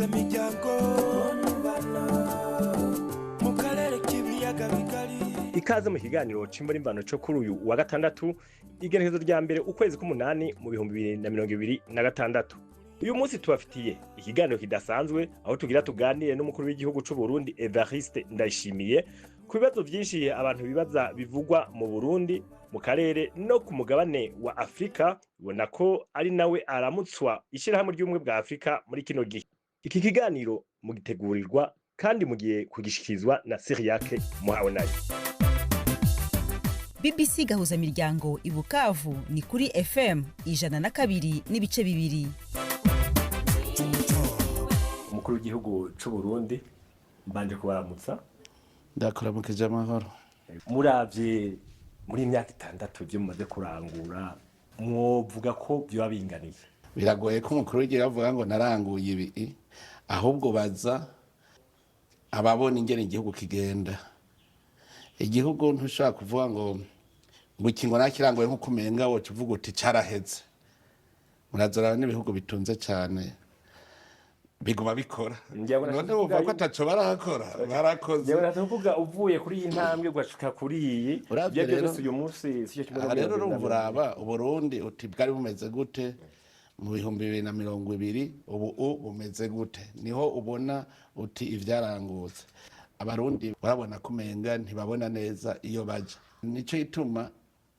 gahuza imiryango mu karere k'ibiyaga bigari. Ikaze mu kiganiro c'imboni mbano cyo kuri uyu wa gatandatu igenekerezo rya mbere ukwezi k'umunani mu 2026. Uyu munsi tubafitiye ikiganiro kidasanzwe aho tugira tuganire n'umukuru w'igihugu c'u Burundi Evariste Ndayishimiye ku bibazo vyinshi abantu bibaza bivugwa mu Burundi, mu karere no ku mugabane wa Afrika, ubona ko ari nawe aramutswa ishirahamwe ry'ubumwe bwa Afrika muri kino gihe. Iki kiganiro mugitegurirwa kandi mugiye kugishikirizwa na Siriake Muhabonayo. BBC gahuza miryango i Bukavu ni kuri FM 102.2. Umukuru w'igihugu c'u Burundi mbanje kubaramutsa. Ndakuramukije amahoro. Muravye muri imyaka 6 byo mumaze kurangura, mwovuga ko byo babinganiye. Biragoye ko umukuru w'igihugu avuga ngo naranguye ibi, ahubwo baza ababona ingene igihugu kigenda. Igihugu ntushaka kuvuga ngo ikingo nakirangoye nko kumenga wo kivuga uti caraheze. Murazora n'ibihugu bitunze cyane biguma bikora. None uvuga ko ataco barakora, barakoze. Yewe ndavuga uvuye kuri iyi ntambwe gwashika kuri iyi. Byo byose uyu munsi sicyo kimwe. Rero urumva Uburundi uti bwari bumeze gute mu 2020 ubu bumeze gute? Niho ubona uti ivyarangutse. Abarundi barabona kumenga ntibabona neza iyo baje. Nico ituma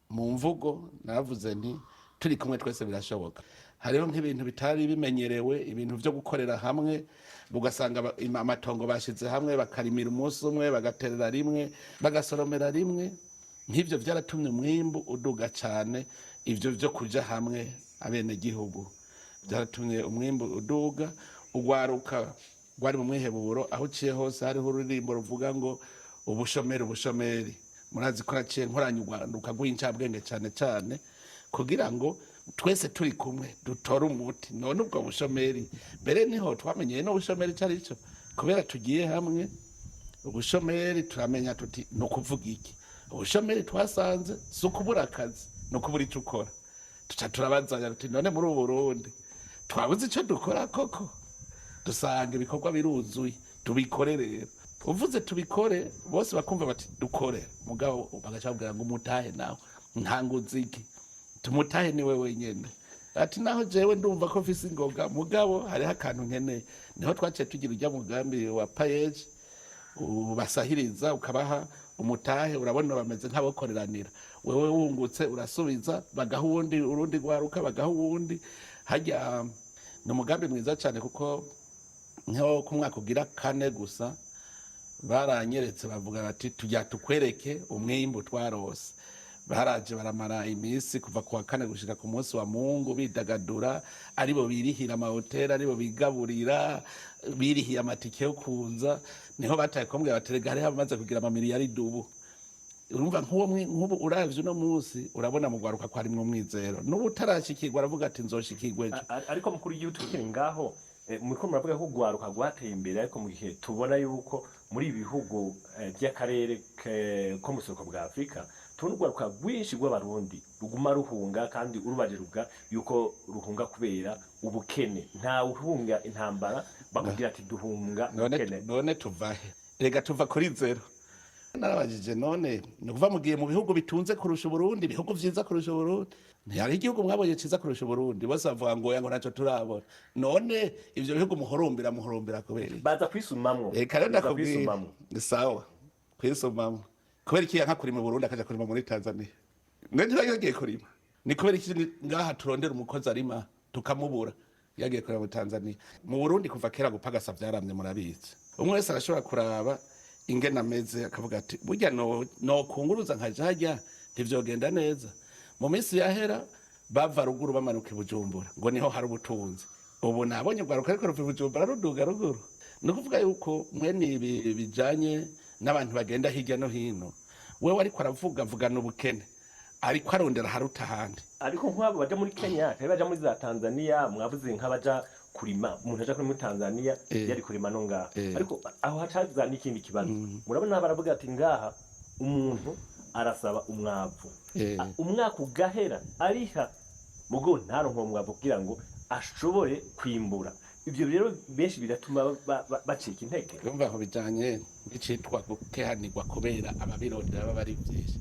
mu mvugo navuze nti turi kumwe twese birashoboka. Hariho nk'ibintu bitari bimenyerewe, ibintu byo gukorera hamwe, bugasanga amatongo bashize hamwe bakarimira umunsi umwe, bagaterera rimwe, bagasoromera rimwe. Nk'ivyo vyaratumye umwimbu uduga cyane, ivyo byo kuja hamwe abene gihugu byaratumye umwimbu uduga, ugwaruka gwari mu mwiheburo. Aho uciye hose hariho ururimbo ruvuga ngo ubushomeri. Murazi ko naciye nkoranya ugwaruka gw'incabwenge cyane cyane kugira ngo twese turi kumwe dutore umuti. None ubwo bushomeri mbere niho twamenyeye no bushomeri cyari cyo, kubera tugiye hamwe. Ubushomeri turamenya tuti no kuvuga iki. Ubushomeri twasanze sukubura akazi no kubura ico ukora. Tuca turabazanya tuti none muri Burundi twabuze ico dukora koko, dusanga ibikorwa biruzuye, tubikore rero. Uvuze tubikore bose bakumva bati dukore, mugabo bagacabwira ngo umutahe nawe ntanguzi iki, tumutahe niwe wenyene. Ati naho jewe ndumva ko mfise ingoga, mugabo hariho akantu nkeneye. Niho twaciye tugira ujya mugambi wa payeje ubasahiriza ukabaha umutahe, urabona bameze nk'abakoreranira. Wewe wungutse urasubiza, bagaha urundi gwaruka bagaha uwundi. Hajya ni umugambi mwiza cyane kuko nko ku mwaka ugira 4 gusa baranyeretse bavuga bati tujya tukwereke umwimbu twarose. Baraje baramara imisi kuva ku wa 4 gushika ku munsi wa Mungu bidagadura, aribo birihira amahoteli, aribo bigaburira, birihiye amatike yo kuza. Niho bataye kombwa baterega hari bamaze kugira amamiliyari dubu. Urumva nk'ubu uravye no munsi urabona mu gwaruka ko ari mu mwizero. N'ubu tarashikirwa aravuga ati nzoshikirwe. Ariko mukuru y'igihugu tukiri ngaho muriko muravuga ko gwaruka gwateye imbere, ariko mu gihe tubona yuko muri ibihugu by'akarere ko mu soko bwa Afrika tubona gwaruka rwinshi rw'abarundi ruguma ruhunga, kandi urubaje ruga yuko ruhunga kubera ubukene. Nta uhunga intambara bakugira ati duhunga ubukene. None tuvahe? Rega tuva kuri zero. Narabajije none nukuva mugiye mu bihugu bitunze kurusha Burundi, ibihugu vyiza kurusha Burundi. Ntihari igihugu mwabonye ciza kurusha Burundi, bose bavuga ngo yango naco turabona. None ivyo bihugu muhorombera kubera baza kwisumamwo. Kare ndakubwira ni sawa kwisumamwo. Kubera iki yanka kurima Burundi akaja kurima muri Tanzania? Nge ntibagiye kurima. Ni kubera iki ngaha turondera umukozi arima tukamubura yagiye kurima muri Tanzania? Mu Burundi kuva kera gupagasa vyaramye murabizi. Umwe wese arashobora kuraba ingena meze akavuga ati burya no kunguruza nkajajya ntivyogenda neza. Mu minsi yahera bava ruguru bamanuka Bujumbura ngo niho hari ubutunzi. Ubu nabonye gwaruka ariko ruva Bujumbura ruduga ruguru. No kuvuga yuko mwene ibi bijanye n'abantu bagenda hirya no hino, wewe ariko aravugana ubukene, ariko arondera haruta handi. Ariko nk'abo baje muri Kenya, baje muri za Tanzania, mwavuze nk'abaja kurima, umuntu aja muri Tanzania yari kurima no ngaha. Ariko aho hacaza n'ikindi kibazo. Murabona baravuga ati ngaha umuntu arasaba umwavu. Umwaka ugahera ariha mugo ntaronko umwavu kugira ngo ashobore kwimbura. ivyo rero benshi biratuma bacika intege. urumva ko bijanye n'icitwa gukehanirwa kubera ababirondera baba ari vyinshi.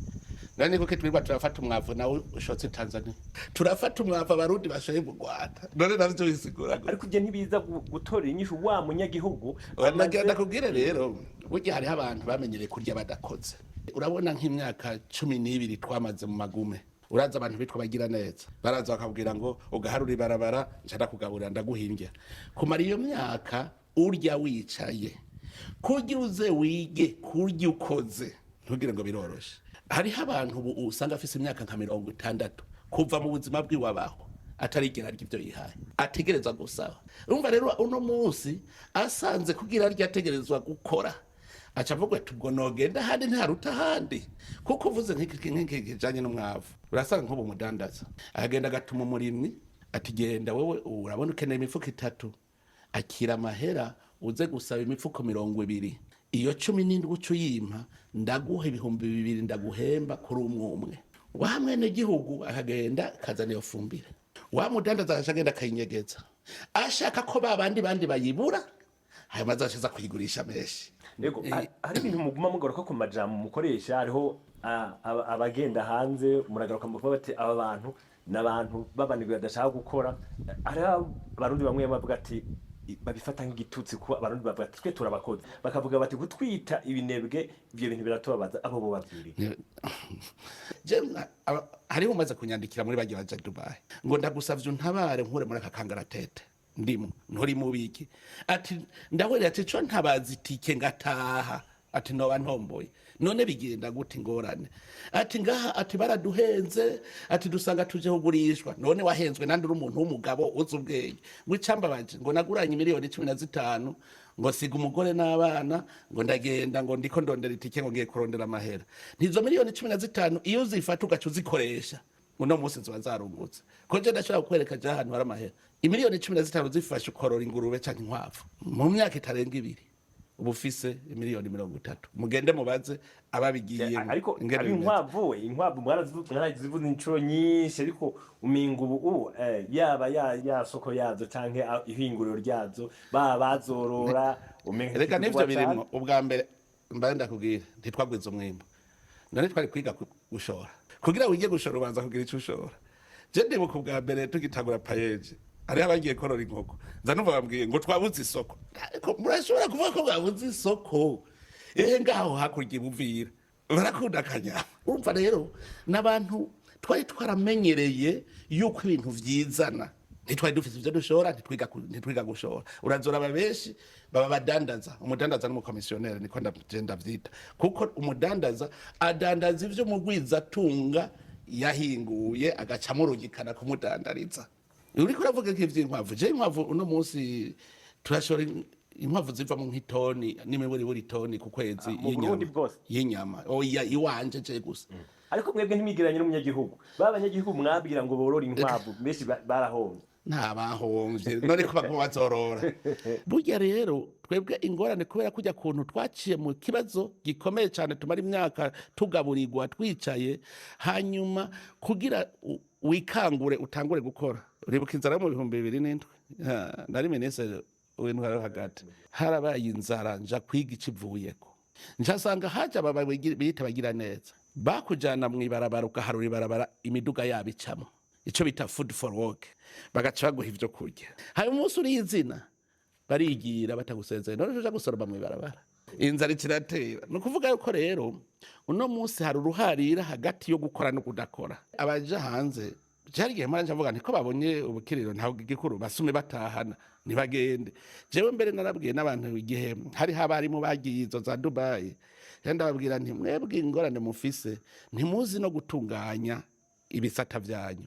Nani kuko twirwa turafata umwavu nawe ushotse Tanzania, turafata umwavu abarundi bashoye mu Rwanda, none navyo bisigura ariko ivyo ntibiza gutora inyishu wa munyagihugu. wanagenda kubwira rero burya hariho abantu bamenyereye kurya badakoze. Urabona nk'imyaka 12 twamaze mu magume, uraza abantu bitwa bagira neza baraza bakabwira ngo ugaharura ibarabara nshaka kugaburira ndaguhimbya. Kumara iyo myaka urya wicaye, kurya uze wige kurya ukoze, ntugire ngo biroroshe. Hariho abantu usanga afise imyaka nka 60 kuva mu buzima bw'iwabaho atarigera arya ibyo yihaye, ategereza gusaba. Urumva rero uno munsi asanze kugira arya ategerezwa gukora, aca avuga ati ubwo nogenda handi ntaruta handi, kuko uvuze nk'iki kijanye n'umwavu urasanga nk'ubu mudandaza agenda agatuma umurimyi ati genda wewe urabona ukeneye imifuko 3 akira amahera uze gusaba imifuko 20, iyo 17 ucuyimpa ndaguha 2,000 ndaguhemba kuri umwe. Wa mwene gihugu akagenda kazana iyo fumbire, wa mudandaza akagenda kayinyegeza, ashaka ko babandi bayibura hayo mazashiza kuyigurisha meshi. Yego hari ibintu muguma mugora ko ku majambo mukoresha, hariho abagenda hanze muragaruka mu bati aba bantu n'abantu babanirwa badashaka gukora. Hari abarundi bamwe bavuga ati babifata nk'igitutsi ko abarundi bavuga ati twe turabakoze, bakavuga bati gutwita ibinebwe ivyo bintu biratubabaza abo bo bavyiri. Hariho umaze kunyandikira muri bagiye baje Dubai ngo ndagusavye untabare nkure muri akakangaratete ndimo nturi mubiki, ati ndahwereye ati cyo ntabazi tike ngataha, ati noba ntomboye none bigenda gute ingorane, ati ngaha ati baraduhenze, ati dusanga tuje kugurishwa, none wahenzwe nandi uri umuntu w'umugabo uzi ubwenge ngo icambabaje ngo naguranye miliyoni 15 ngo siga umugore n'abana ngo ndagenda ngo ndiko ndondera itike ngo ngiye kurondera amahera. Ntizo miliyoni 15 iyo uzifata ugacu zikoresha uno munsi ziba zarungutse, ko je ndashaka kukwereka je ahantu hari amahera. Imiliyoni 15 zifasha ukorora ingurube canke inkwavu mu myaka itarenga 2 ubufise imiliyoni 30. Mugende mubaze ababigiye. Ariko inkwavu mwarazivuze incuro nyinshi, ariko uminga ubu yaba ya soko yazo canke ihinguriro ryazo bazorora umenga. Reka nivyo birimo ubwa mbere mbaye ndakubwira ntitwagwiza umwimbo, none twari kwiga gushora. Kugira wige gushora ubanza kugira ico ushora. Je ndibuka ubwa mbere tugitangura payeje ari abagiye korora inkoko, nza numva bambwiye ngo twabuze isoko. Ariko murashobora kuvuga ko babuze isoko ngaho hakurya buvira barakunda kanya. Urumva rero n'abantu twari twaramenyereye yuko ibintu vyizana, ntitwari dufite ivyo dushora, ntitwiga gushora. Urazora ababeshi baba badandaza, umudandaza n'umukomisiyoneri niko ndagenda vyita, kuko umudandaza adandaza ivyo mugwiza tunga yahinguye agacamo urugikana kumudandariza. Uriko uravuga nk'ivy'inkwavu, je inkwavu uno munsi turashora inkwavu ziva mu nk'itoni n'imiburi toni ku kwezi y'inyama. Oya iwanje je gusa. Ariko mwebwe ntimigiranye n'umunyagihugu, babanyagihugu mwabwira ngo borora inkwavu benshi barahomvye. Nta bahomvye none ko bazorora. Burya rero twebwe ingorane kubera kujya kuntu twaciye mu kibazo gikomeye cyane, tumara imyaka tugaburirwa twicaye, hanyuma kugira wikangure utangure gukora. Uribuka inzara mu 2007 nari ministre w'intwaro hagati, harabaye inzara nja kwiga ikivuyeko, njasanga haje bita bagira neza bakujana mu ibarabara ugaharura ibarabara imiduga yabicamo, ico bita food for work, bagaca baguha ivyo kurya. Hayo umunsi uri izina barigira batagusezeye none uja gusoroma mu ibarabara, inzara ikiratera. Nukuvuga yuko rero uno munsi hari uruharira hagati yo gukora no kudakora. Abaja hanze cyarigiye manje avuga niko babonye ubukiriro ntaho gikuru basume batahana nibagende. Jewe mbere narabwiye n'abantu igihe hari habarimo bagiye izo za Dubai, ndababwira nti mwebwe ingorane mufise ntimuzi no gutunganya ibisata byanyu.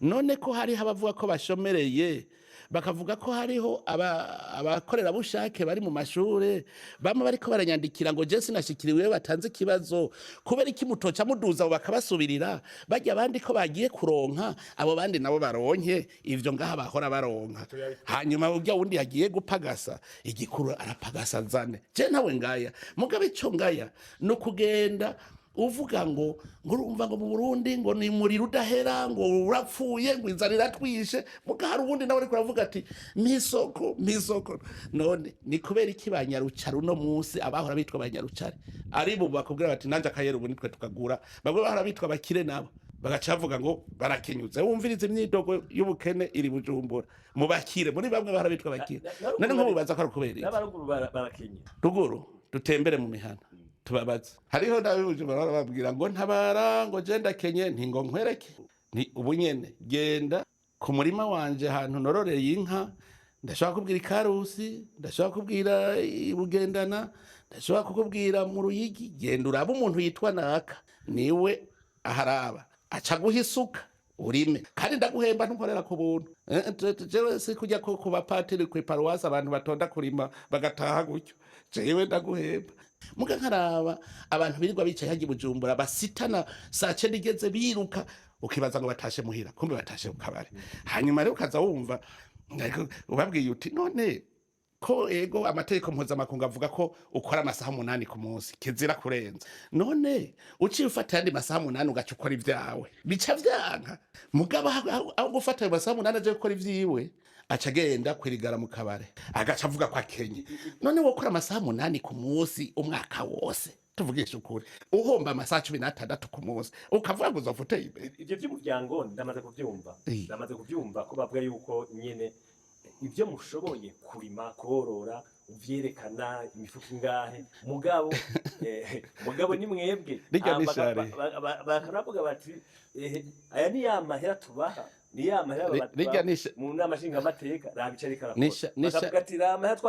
None ko hari habavuga ko bashomereye, bakavuga ko hariho abakorera bushake bari mu mashure bamwe bariko baranyandikira ngo je sinashikiriwe batanze ikibazo kubera iki mutoca muduza abo bakabasubirira bajya abandi ko bagiye kuronka abo bandi nabo baronke ivyo ngaha bahora baronka, hanyuma ujya wundi yagiye gupagasa igikuru arapagasa zane. Je nawe ngaya mugabe ico ngaya no kugenda uvuga ngo urumva ngo mu Burundi ngo ni muri rudahera ngo urapfuye ngo inzara iratwishe mugahari ubundi nawe ariko aravuga ati misoko none ni kubera iki banyarucara uno munsi abahora bitwa banyarucare ari bo bakubwira bati nanje akayera ubu nitwe tukagura bamwe bahora bitwa bakire nabo bagaca bavuga ngo barakenyuze wumvirize imyidogo y'ubukene iri Bujumbura mu bakire muri bamwe bahora bitwa bakire none nko mubaza ko ari kubera n'abaruguru barakenye ruguru dutembere mu mihana tubabaza hariho nabibuje barababwira ngo ntabara ngo genda kenye ntingo nkwereke ni ubunyene genda ku murima wanje hantu nororeye inka ndashaka kubwira ikarusi ndashaka kubwira ibugendana ndashaka kukubwira mu Ruyigi genda uraba umuntu yitwa naka niwe aharaba aca guhisuka urime kandi ndaguhemba ntukorera ku buntu jewe si kujya ku bapatiri ku paruwasi abantu batonda kurima bagataha gutyo jewe ndaguhemba muga nkaraba abantu birirwa bicaye hagiye Bujumbura basitana saa 9 igeze biruka ukibaza ngo batashe muhira kumbe batashe ukabare hanyuma rero ukaza wumva ubabwiye uti none ko ego amategeko mpuzamakungu avuga ko ukora amasaha 8 ku munsi kizira kurenza none uciye ufata yandi masaha 8 ugaca ukora ivyawe bica vyanka mugaba aho gufata ayo masaha 8 aje gukora ivyiwe aca agenda kwirigara mu kabare agaca avuga ko akenye none wokora amasaha 8 ku munsi umwaka wose tuvugisha ukuri uhomba amasaha 16 ku munsi ukavuga ngo uzofuteye imbere ivyo by'umuryango ndamaze kuvyumva ko bavuga yuko nyene ivyo mushoboye kurima korora uvyerekana imifuka ingahe mugabo ni mwebwe bakaravuga bati aya ni ya mahera tubaha ni ya mahera mu nama nshingamateka rabicarika bakavuga ati ra mahera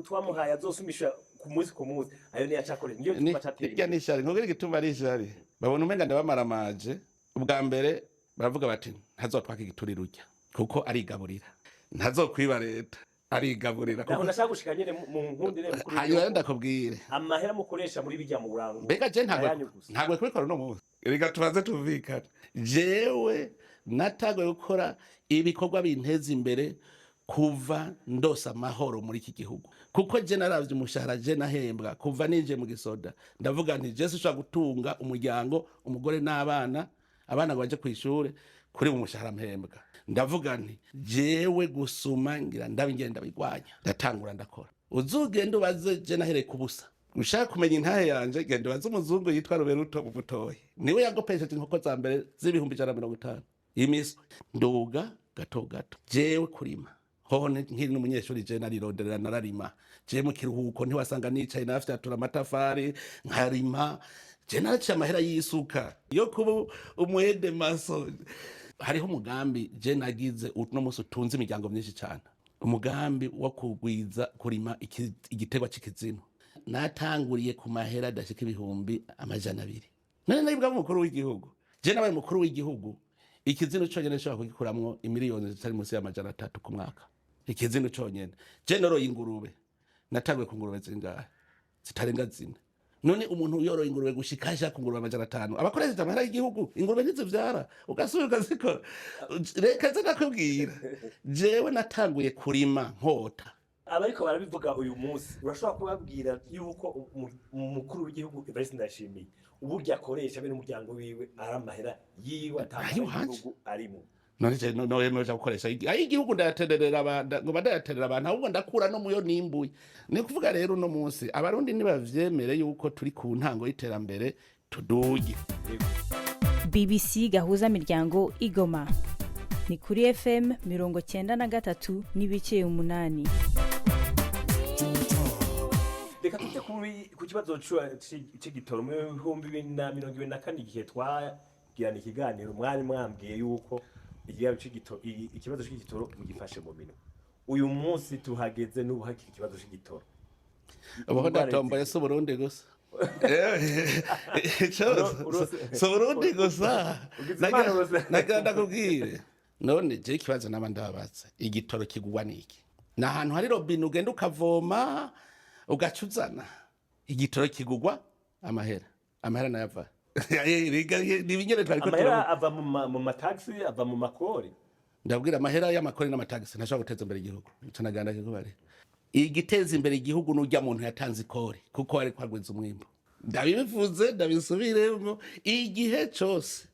twamuhaye azosumisha ku munsi ayo ni yacakore niyo tupacateye irya nishari nkubwira igituma ari ishari babona umenga ndabamaramaje ubwa mbere baravuga bati ntazotwaka igiturire urya kuko arigaburira ntazokwiba leta arigaburira kuko ndashaka gushika nyene mu nkundire mukuru hanyuma ndakubwire amahera mukoresha muri bijya mu burango mbega je ntabwo kubikora no munsi rega tubaze tuvikana jewe natagwe gukora ibikorwa binteza imbere kuva ndosa amahoro muri iki gihugu kuko je naravye umushahara je nahembwa kuva ninje mu gisoda ndavuga nti je sishobora gutunga umuryango umugore n'abana ngo baje kw'ishure kuri mu mushahara mpembwa ndavuga nti jewe gusuma ngira ndabingenda bigwanya ndatangura ndakora uzugenda ubaze je nahereye kubusa ushaka kumenya intahe yanje genda ubaze umuzungu yitwa Roberto Butoyi niwe yagopesheje inkoko za mbere z'ibihumbi 150 imiswe nduga gato jewe kurima hone nkiri n'umunyeshuri je narironderera nararima je mu kiruhuko ntiwasanga nicaye nafite atura amatafari nkarima je naraciye amahera y'isuka yo kuba umwede maso hariho umugambi je nagize uno musi utunze imiryango myinshi cyane umugambi wo kugwiza kurima igiterwa c'ikizino natanguriye ku mahera adashika ibihumbi 200 none nari bwa mukuru w'igihugu je nabaye mukuru w'igihugu ikizino cyonyene cyo kugikuramwo imiliyoni zitari munsi ya 300 ku mwaka ikizino cyonyene je noroye ingurube natanguye ku ngurube zingahe zitarenga 4 none umuntu yoroye ingurube gushikasha ku ngurube 500 abakoresha amahera y'igihugu ingurube ntizivyara ugasubira zikora reka ze nakubwira jewe natanguye kurima nkota abariko barabivuga uyu munsi urashobora kubabwira yuko umukuru w'igihugu Evariste Ndayishimiye uburyo akoresha bene umuryango wiwe ari amahera yiwe atandukanye arimo none je noje gukoresha igihugu ndayaterera abantu ngo badayaterera abantu ahubwo ndakura no muyo nimbuye ni kuvuga rero no munsi abarundi nibavyemere yuko turi ku ntango y'iterambere tuduge BBC gahuza miryango igoma ni kuri FM 93 n'ibice 8 reka tujye ku kibazo c'igitoro mu 2024 igihe twagirana ikiganiro mwari mwambwiye yuko ikibazo c'igitoro mugifashe mu minwe uyu munsi tuhageze n'ubuhaki ikibazo c'igitoro abaho ndatomboye so Burundi gusa so Burundi gusa naganda kubwire none je ikibazo n'abandabaza igitoro kigugwa niki na ahantu hari robine ugenda ukavoma ugacuzana igitoro kigugwa amahera nayava amahera ava mu mataxi ava mu makori ndabwira amahera y'amakori n'amataxi ntashobora guteza imbere igihugu tunaganda kigubare igiteza imbere igihugu n'ujya muntu yatanze ikori kuko ari kwagwiza umwimbo ndabivuze ndabisubiremo igihe cyose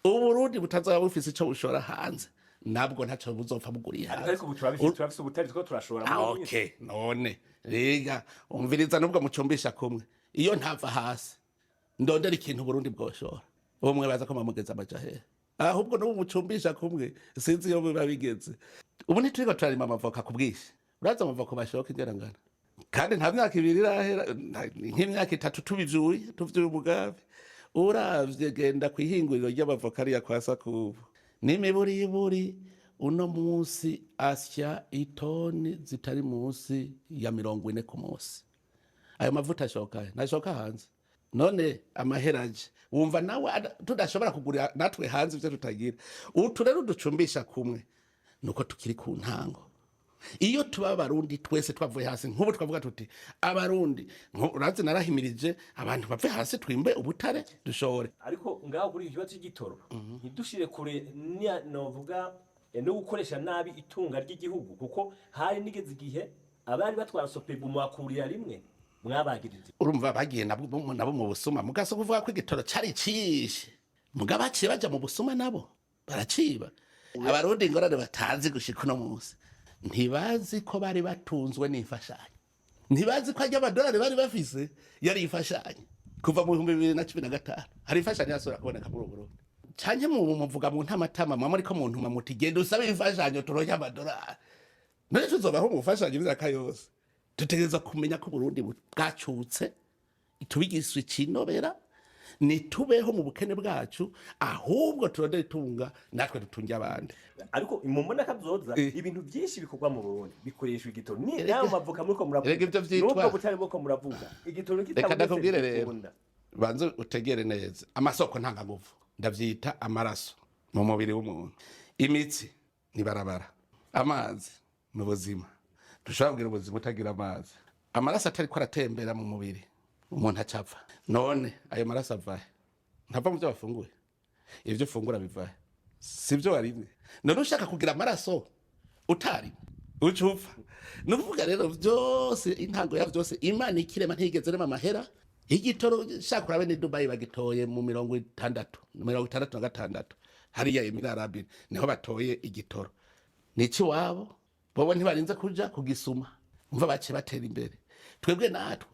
uburundi butazaba bufise icyo bushora hanze nabwo ntacyo buzopfa buguriye hanze ariko turafise ubutari two turashora okay none rega umviriza nubwo mucumbisha kumwe iyo ntava hasi ndondera ikintu Burundi bwoshora umwe baza ko mamugeza amajahe ahubwo no mucumbisha kumwe sinzi iyo biba bigeze ubu ntitwiga turarima amavoka kubwishi uraza amavoka bashoka ingerangana kandi nta myaka ibiri irahera nk'imyaka 3 tuvyuye umugabe uravye genda kwihinguriro ry'amavoka ariya kwa Sakubu n'imiburiburi uno munsi asya itoni zitari munsi ya 40 ku munsi ayo mavuta nashoka hanze none amaheraje wumva nawe tudashobora kugura natwe hanze ivyo tutagira utu rero ducumbisha kumwe nuko tukiri ku ntango iyo tuba abarundi twese twavuye hasi nk'ubu twavuga tuti abarundi urazi narahimirije abantu bave hasi twimbe ubutare dushore ariko ngaho kuri ikibazo cy'igitoro ntidushire kure novuga no gukoresha nabi itunga ry'igihugu kuko hari nigeze igihe abari batwara Sopebu mwakurira rimwe mwabagirije urumva bagiye nabo mu busuma mugaso kuvuga ko igitoro cari cishe mugabaciye baja mu busuma nabo baraciba abarundi ingorane batazi gushika no munsi ntibazi ko bari batunzwe n'imfashanyo ntibazi ko ajya amadolari bari bafise yari imfashanyo kuva mu 2015 hari imfashanyo yasura kuboneka muri Burundi cyane mu muvuga mu ntamatama mama ariko muntu mamuti genda usabe imfashanyo turonye amadolari none tuzobaho mu mfashanyo bizaka yose tutegereza kumenya ko Burundi bwacutse tubigiswe cinobera nitubeho mu bukene bwacu ahubwo turondere itunga natwe dutunge abandi ariko imumona kabzoza ibintu byinshi bikorwa mu Burundi bikoreshwa igitoro ni nayo mavuka muri ko muravuga ivyo vyitwa nubwo butari bwo muravuga igitoro kitabonetse rero banze utegere neza amasoko ntanga nguvu ndavyita amaraso mu mubiri w'umuntu imitsi ni barabara amazi mu buzima dushobora kugira ubuzima utagira amazi amaraso atari ko aratembera mu mubiri umuntu acapfa none ayo maraso avahe ntava mu byo bafunguye ivyo ufungura bivahe sivyo warimwe none ushaka kugira amaraso utari ucupfa nuvuga rero byose intango ya byose Imana ikirema ntigeze rema amahera igitoro shaka urabe ni Dubai bagitoye mu 66 hariya Emirarabi niho batoye igitoro niki wabo bobo ntibarinze kuja kugisuma umva bace batera imbere twebwe natwe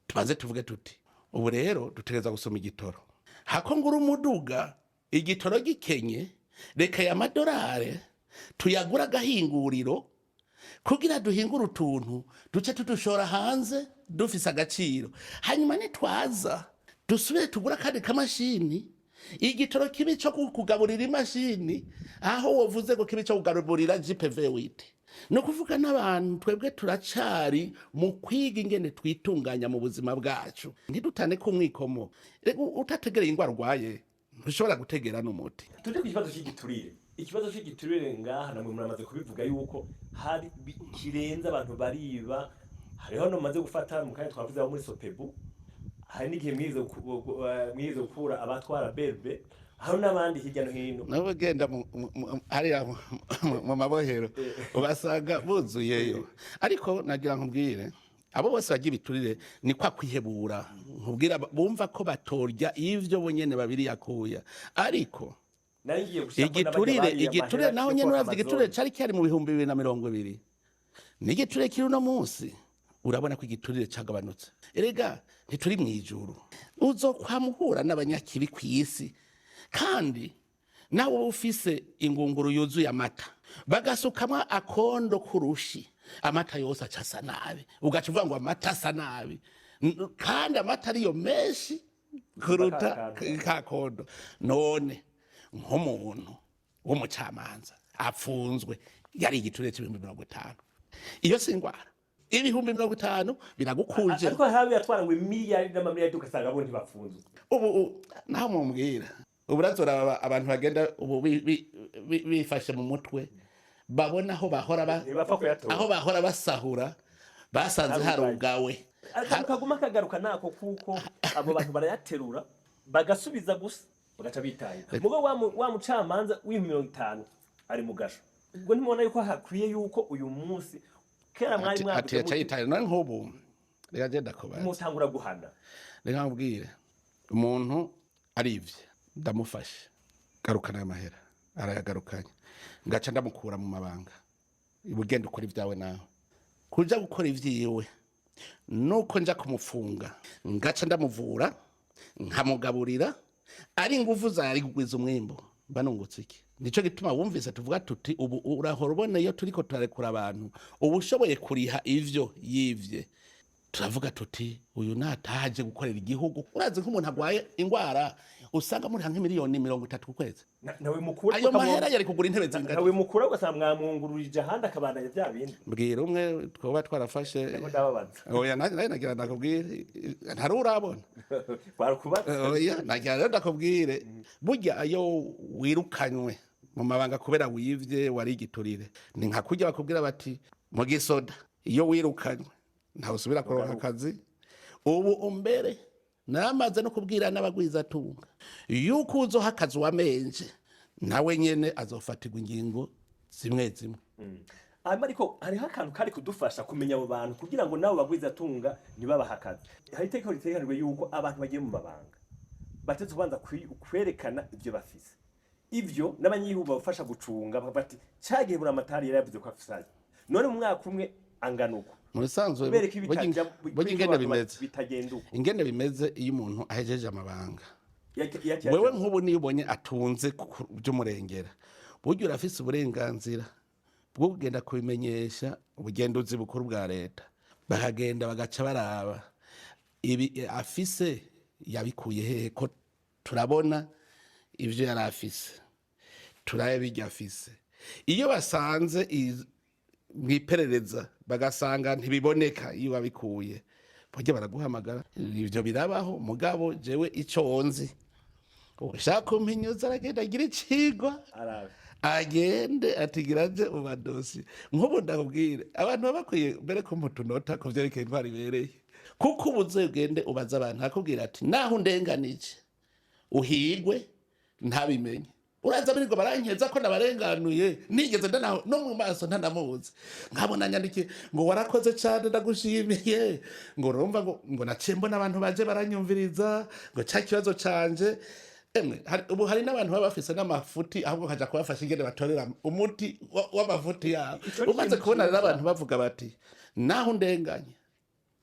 tubanze tuvuge tuti ubu rero dutegereza gusoma igitoro hako ngura umuduga igitoro gikenye reka ya madolari tuyagura gahinguriro kugira duhingura utuntu duce tudushora hanze dufise agaciro hanyuma nitwaza dusubire tugura kandi kamashini igitoro kibi cyo kugaburira imashini aho wovuze ngo kibi cyo kugaburira GPV wite no kuvuga n'abantu twebwe turacari mu kwiga ingene twitunganya mu buzima bwacu ntidutane ku mwikomo utategereye ingwara urwaye ntushobora gutegera n'umuti tuje ku kibazo cy'igiturire ikibazo cy'igiturire ngaha namwe muramaze kubivuga yuko hari kirenza abantu bariba hariho no maze gufata mu kanya twavuze aho muri Sopebu hari n'igihe mwize gukura abatwara berbe hari n'abandi hirya no hino nabo genda hariya mu mabohero ubasanga buzuyeyo ariko nagira nkubwire abo bose bagiye biturire ni kwa kwihebura nkubwira bumva ko batorya ivyo bonyene babiri yakuya ariko igiturire naho nyene uravye igiturire cari cyari mu 2020 n'igiturire kiri no munsi urabona ko igiturire cagabanutse erega ntituri mwijuru uzokwamuhura n'abanyakibi kw'isi kandi nawe ufise ingunguru yuzuye amata bagasukamwa akondo kurushi amata yose acasa nabi ugaca uvuga ngo amata asa nabi kandi amata ariyo menshi kuruta kakondo none nk'umuntu w'umucamanza apfunzwe yari igiturire c'ibihumbi 50 iyo singwara ibihumbi 50 biragukuje ariko habi yatwara ngo miliyari n'amamiliyari ugasanga abo ntibafunzwe ubu naho mumbwira uburazora abantu bagenda ubu bifashe mu mutwe babona aho bahora basahura basanze harugawe ariko kaguma kagaruka nako kuko abo bantu barayaterura bagasubiza gusa bagaca bitaye mugo wa mucamanza w'50 ari mu gasho ubwo ntimubona yuko hakwiye yuko uyu munsi kera mwari ati yitaye none nk'ubu rega genda kubaza mutangura guhana reka nkubwire umuntu arivye ndamufashe garukana amahera arayagarukanye ngaca ndamukura mu mabanga ibugenda ukora ibyawe nawe kuja gukora ivyiwe nuko nja kumufunga ngaca ndamuvura nkamugaburira ari nguvu zari kugwiza umwimbo banungutse iki nico gituma wumvise tuvuga tuti ubu urahora ubona iyo turiko turarekura abantu ubu ushoboye kuriha ivyo yivye turavuga tuti uyu nataje gukorera igihugu urazi nk'umuntu agwaye ingwara usanga muri hanke miliyoni 30 ku kwezi nawe mukura ayo mahera yari kugura intebe zingana nawe mukura ugasanga mwamwungururije ahandi akabandanya bya bindi mbwira umwe twoba twarafashe ndababaza oya nagira ndakubwire ntari urabona barukubaza oya nagira ndakubwire burya ayo wirukanywe mu mabanga kubera wivye wari igiturire ni nka kujya bakubwira bati mu gisoda iyo wirukanywe ntawe usubira kuronka akazi ubu umbere namaze no kubwira n'abagwiza tunga yuko uzoha akazi wamenje nawe nyene azofatirwa ingingo zimwe zimwe ariko hariho akantu kari kudufasha kumenya abo bantu kugira ngo nabo bagwiza tunga ntibabaha akazi hari itegeko riteganijwe yuko abantu bagiye mu mabanga batetse kubanza kwerekana ibyo bafise ivyo n'abanyihugu bafasha gucunga bati cagiye buri amatari yaravuze ko afisaye none mu mwaka umwe angana uko musanzwe ingene bimeze ingene bimeze iyo umuntu ahejeje amabanga wewe nk'ubu niyo ubonye atunze by'umurengera burya urafise uburenganzira bwo kugenda kubimenyesha ubugenduzi bukuru bwa leta bakagenda bagaca baraba ibi afise yabikuye hehe ko turabona ivyo yari afise turabe bijya afise iyo basanze mwiperereza bagasanga ntibiboneka iyo babikuye burya baraguhamagara ivyo birabaho mugabo jewe ico nzi ushaka kumpinyuza aragenda agira icigwa agende atigiraje ubadosi nk'ubu ndakubwire abantu baba bakwiye mbere ko mutunota ku vyerekeye intwari ibereye kuko ubuze ugende ubaza abantu akubwira ati naho undenganije uhigwe ntabimenye uraza biriko barankeza ko nabarenganuye nigeze ndanaho no mu maso ntanamuzi nkabona nyandike ngo warakoze cyane ndagushimiye ngo urumva ngo nacembo n'abantu baje baranyumviriza ngo cya kibazo canje ubu hari n'abantu baba bafise n'amafuti ahubwo kaja kubafasha ingene batorera umuti w'amafuti yabo umaze kubona rero abantu bavuga bati naho ndenganye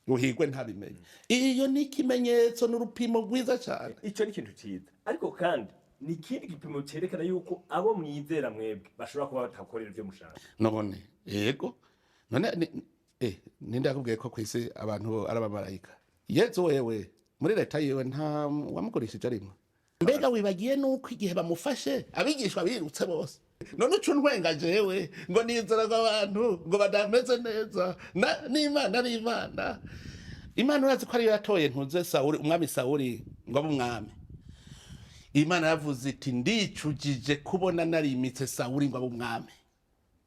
uhigwe ntabimenye iyo ni ikimenyetso n'urupimo rwiza cyane ico ni ikintu ciza ariko kandi ni ikindi gipimo cyerekana yuko abo mwizera mwebwe bashobora kuba batakorera ivyo mushaka none yego none ninde yakubwiye ko kwisi abantu ari abamarayika yezu wewe muri leta yiwe nta wamugurishije arimwe mbega wibagiye nuko igihe bamufashe abigishwa birutse bose none ucu ntwenga jewe ngo nizera abantu ngo badameze neza n'imana ari imana urazi ko ariyo yatoye ntuze Sawuli umwami Sawuli ngo abe umwami Imana yavuze iti ndicujije kubona narimitse Sawuli ngo abe umwami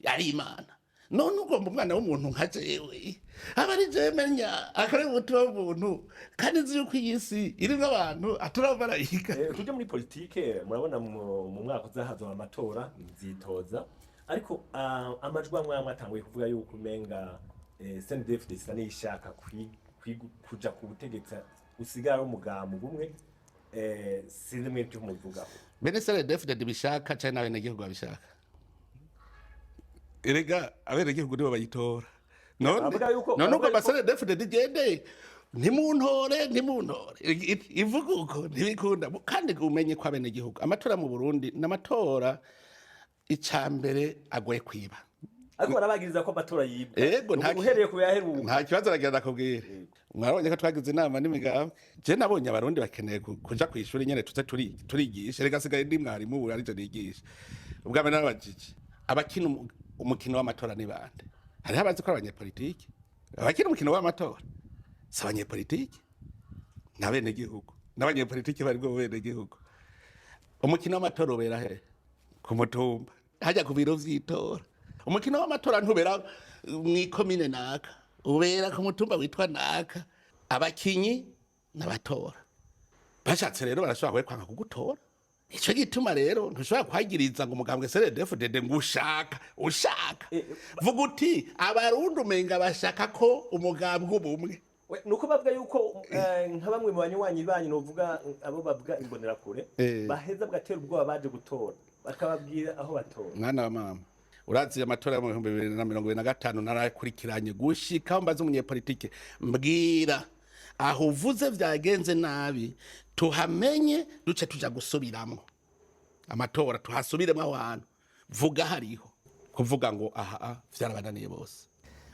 yari Imana none ugomba umwana w'umuntu nka jewe abari je menya akare mutu w'umuntu kandi nzi yuko iyi si irimo abantu aturabarayika kujya muri politike murabona mu mwaka uzahazo amatora nzitoza ariko amajwi amwe atanguye kuvuga yuko umenga CNDF desa nishaka kuja ku butegetsi usigara umugambo umwe sinzi mwe cyo muvugaho bene CNDF bishaka cyane abene gihugu babishaka erega abene gihugu nibo bayitora none uko basere definitely gende ntimuntore ivuga uko ntibikunda kandi umenye ko abene gihugu amatora mu Burundi n'amatora icambere agoye kwiba ariko barabagiriza ko amatora yibwa yego uhereye ku yaheruka nta kibazo aragenda kubwira mwarabonye ko twagize inama n'imigabo je nabonye abarundi bakeneye kuja kwishuri nyene tuze turigisha rega sigaye ndi mwarimu ubu arije nigisha ubwame n'abajiji abakina umukino w'amatora ni bande hari abazi ko abanyepolitiki abakina umukino w'amatora si abanyepolitiki n'abene gihugu n'abanyepolitiki bari bwo bene gihugu umukino w'amatora ubera he ku mutumba hajya ku biro vy'itora umukino w'amatora ntubera mw'ikomine naka ubera ku mutumba witwa naka abakinyi n'abatora bashatse rero barashobora kwanga kugutora ico gituma rero ntushobora kwagiriza ngo umugambwe CNDD-FDD ngo ushaka vuga uti abarundi umenga bashaka ko umugambwe ubumwe nuko bavuga yuko nka bamwe mu banywanyi banyu novuga abo bavuga imbonerakure baheza bwatera ubwoba baje gutora bakababwira aho batora. Mwana wa mama urazi amatora mu 2025 narakurikiranye gushika mbaze umunyepolitike mbwira aho uvuze vyagenze nabi tuhamenye duce tuja gusubiramo amatora tuhasubiremo abantu vuga hariho kuvuga ngo aha vyarabananiye bose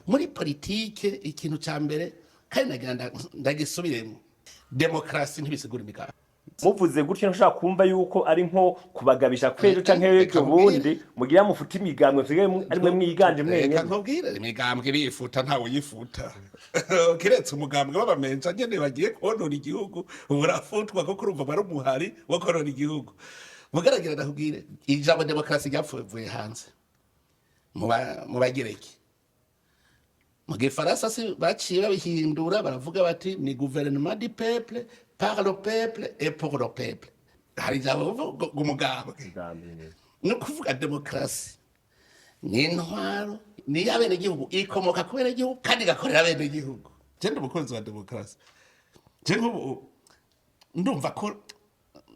muri politike ikintu ca mbere kandi nagenda ndagisubiremo demokrasi ntibisigura imigabo muvuze gutyo nshaka kumva yuko ari nko kubagabisha kwejo canke ejo bundi mugira mufuta imigambwe mvige ari mwe mwiganje mwenye nkubwire imigambwe irifuta ntawe yifuta kiretse umugambwe w'abamenja nyene bagiye konona igihugu urafutwa ko kurumva bari umuhari wo konona igihugu mugaragara ndakubwire ijambo demokrasi ryapfuye hanze mu bagireki mu gifaransa si baciye babihindura baravuga bati ni gouvernement du peuple par le peuple et pour le peuple hari ijambo umugambwe no kuvuga demokrasi ni intwaro ni y'abene gihugu ikomoka ku bene gihugu kandi gakorera bene gihugu je ndumukunzi wa demokrasi je nk'ubu ndumva ko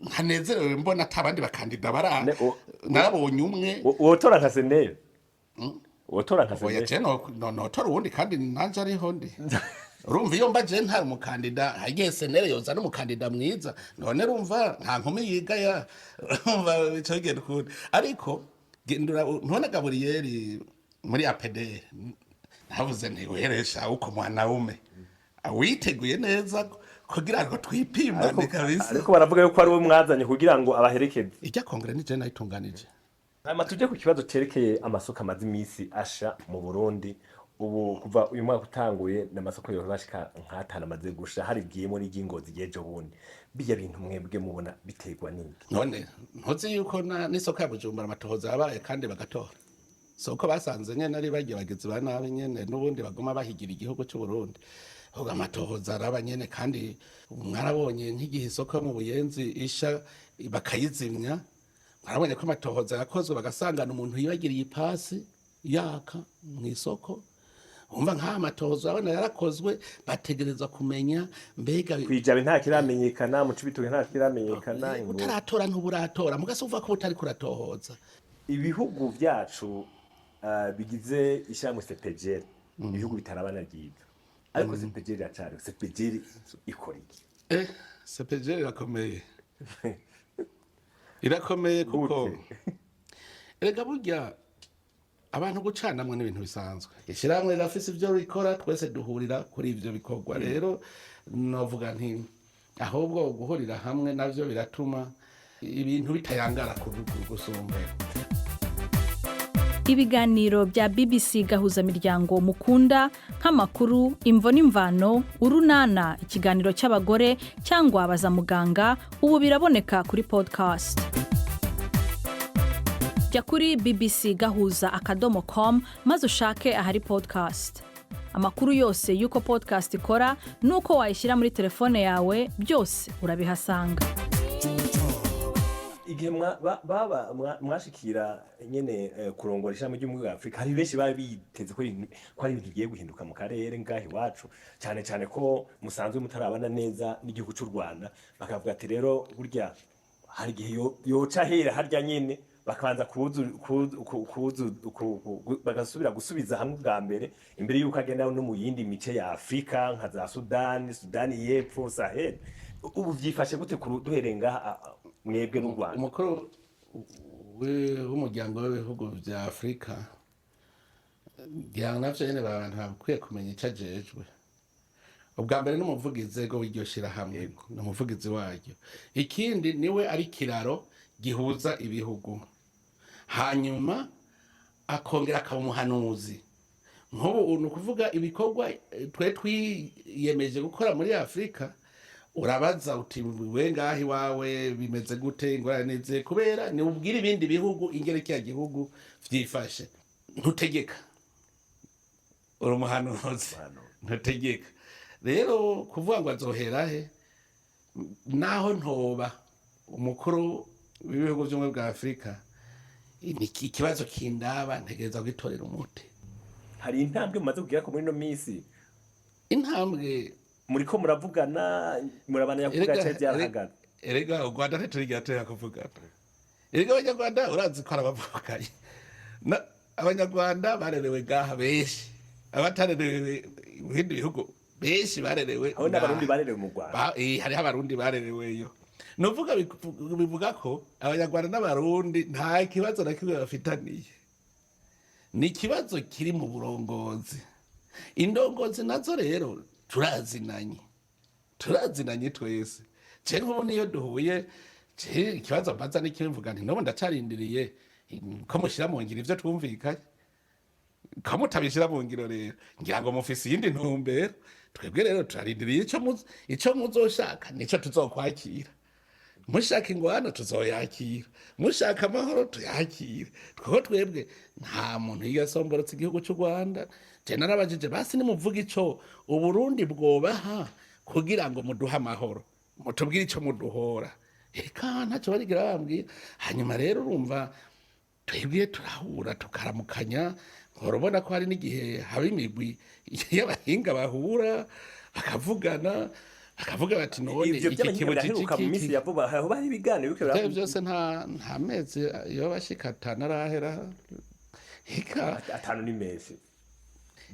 ntanezerewe mbona atabandi bakandida barana narabonye umwe wotora nka senere wotora nka senere oya je no tora ubundi kandi nanje ariho ndi urumva iyo mbaje nta umukandida hagiye senere yoza n'umukandida mwiza none urumva nta nkumi yigaya urumva ico genda kundi ariko gendura ntona Gabriel muri APD navuze nti uheresha uko mwanaume awiteguye neza kugira ngo twipimane kabisa ariko baravuga yuko ari we mwazanye kugira ngo abaherekeze ijya kongere nije nayitunganije hama tuje ku kibazo cerekeye amasoko amazi imisi asha mu Burundi ubu kuva uyu mwaka utanguye n'amasoko yo bashika nkatana amaze gusha hari bwiyemo n'ingingozi yejo bundi biya bintu mwebwe mubona biterwa n'iki none ntuzi yuko n'isoko ya Bujumbura amatohoza yabaye kandi bagatora soko basanze nyene ari bagiye bageze ba nabi nyene n'ubundi bagoma bahigira igihugu cy'u Burundi hoga amatohoza araba nyene kandi mwarabonye nk'igihe isoko mu Buyenzi isha bakayizimya mwarabonye ko amatohoza yakozwe bagasangana umuntu yibagiriye ipasi yaka mu isoko umva nka amatohoza abana yarakozwe bategereza kumenya mbega kwijabe nta kiramenyekana mu cibituye nta kiramenyekana utaratora ntuburatora mugasumva ko utari kuratohoza ibihugu vyacu bigize ishamwe CPGL ibihugu bitarabana ryiza ariko CPGL yacari CPGL ikora iki CPGL irakomeye kuko erega burya abantu gucanamwe n'ibintu bisanzwe ishiramwe rafise ivyo rikora twese duhurira kuri ivyo bikorwa rero novuga nti ahubwo guhurira hamwe navyo biratuma ibintu bitayangara gusumba ibiganiro bya BBC gahuza miryango mukunda nk'amakuru imvo n'imvano urunana ikiganiro cy'abagore cyangwa abaza muganga ubu biraboneka kuri podcast jya kuri bbcgahuza.com maze ushake ahari podcast amakuru yose yuko podcast ikora nuko wayishyira muri telefone yawe byose urabihasanga igihe mwashikira nyene kurongora ishami ry'umugwi wa Afrika hari benshi bari biteze ko ari ibintu bigiye guhinduka mu karere ngahi wacu cyane cyane ko musanzwe mutarabana neza n'igihugu cy'u Rwanda bakavuga ati rero burya hari igihe yoca hera harya nyene bakabanza bagasubira gusubiza hamwe bwa mbere imbere yuko agenda no mu yindi mice ya Afrika nka za Sudani y'Epfo Sahel ubu vyifashe gute duherenga mwebwe n'u Rwanda umukuru w'umuryango w'ibihugu bya Afrika navyo nyene abantu bakwiye kumenya ico ajejwe ubwa mbere n'umuvugizi w'iryo shirahamwe n'umuvugizi waryo ikindi niwe ari kiraro gihuza ibihugu hanyuma akongera akaba umuhanuzi nk'ubu ni ukuvuga ibikorwa twe twiyemeje gukora muri Afrika urabaza uti we ngahi wawe bimeze gute ingorane ze kubera ni ubwira ibindi bihugu ingerekeye gihugu vyifashe ntutegeka uri umuhanuzi ntutegeka rero kuvuga ngo azohera he naho ntoba umukuru w'ibihugu by'umwe bwa Afrika ni ikibazo kindaba ntegereza kwitorera umuti hari intambwe mumaze kugira ko muri no misi intambwe muriko muravugana murabana yavuga cyane byarahagana erega u Rwanda ntiturigira tera kuvugana erega abanyarwanda urazi ko arabavukanye abanyarwanda barerewe gaha benshi abatarerewe mu bindi bihugu benshi barerewe aho n'abarundi barerewe mu Rwanda hariho abarundi barereweyo nuvuga bivuga ko abanyarwanda n'abarundi nta kibazo na kimwe bafitaniye ni ikibazo kiri mu burongozi indongozi nazo rero turazinanye twese je nk'ubu niyo duhuye ikibazo mbaza n'ikimvuga nti nobo ndacarindiriye ko mushyira mu ngiro ivyo twumvikanye ko mutabishyira mu ngiro rero ngira ngo mufise iyindi ntumbero twebwe rero turarindiriye ico muzoshaka nico tuzokwakira mushaka ingwano tuzoyakira mushaka amahoro tuyakire kuko twebwe nta muntu yigasomborotse igihugu cy'u Rwanda je narabajije basi nimuvuga ico uburundi bwobaha kugira ngo muduha amahoro mutubwire ico muduhora eka ntacyo barigira bambwira hanyuma rero urumva twebwe turahura tukaramukanya urabona ko hari n'igihe haba imigwi y'abahinga bahura bakavugana bakavuga bati none iki kibucikiruka mu minsi yavuba aho bari biganiro bikora byose nta mezi yo bashikata narahera eka atanu ni mezi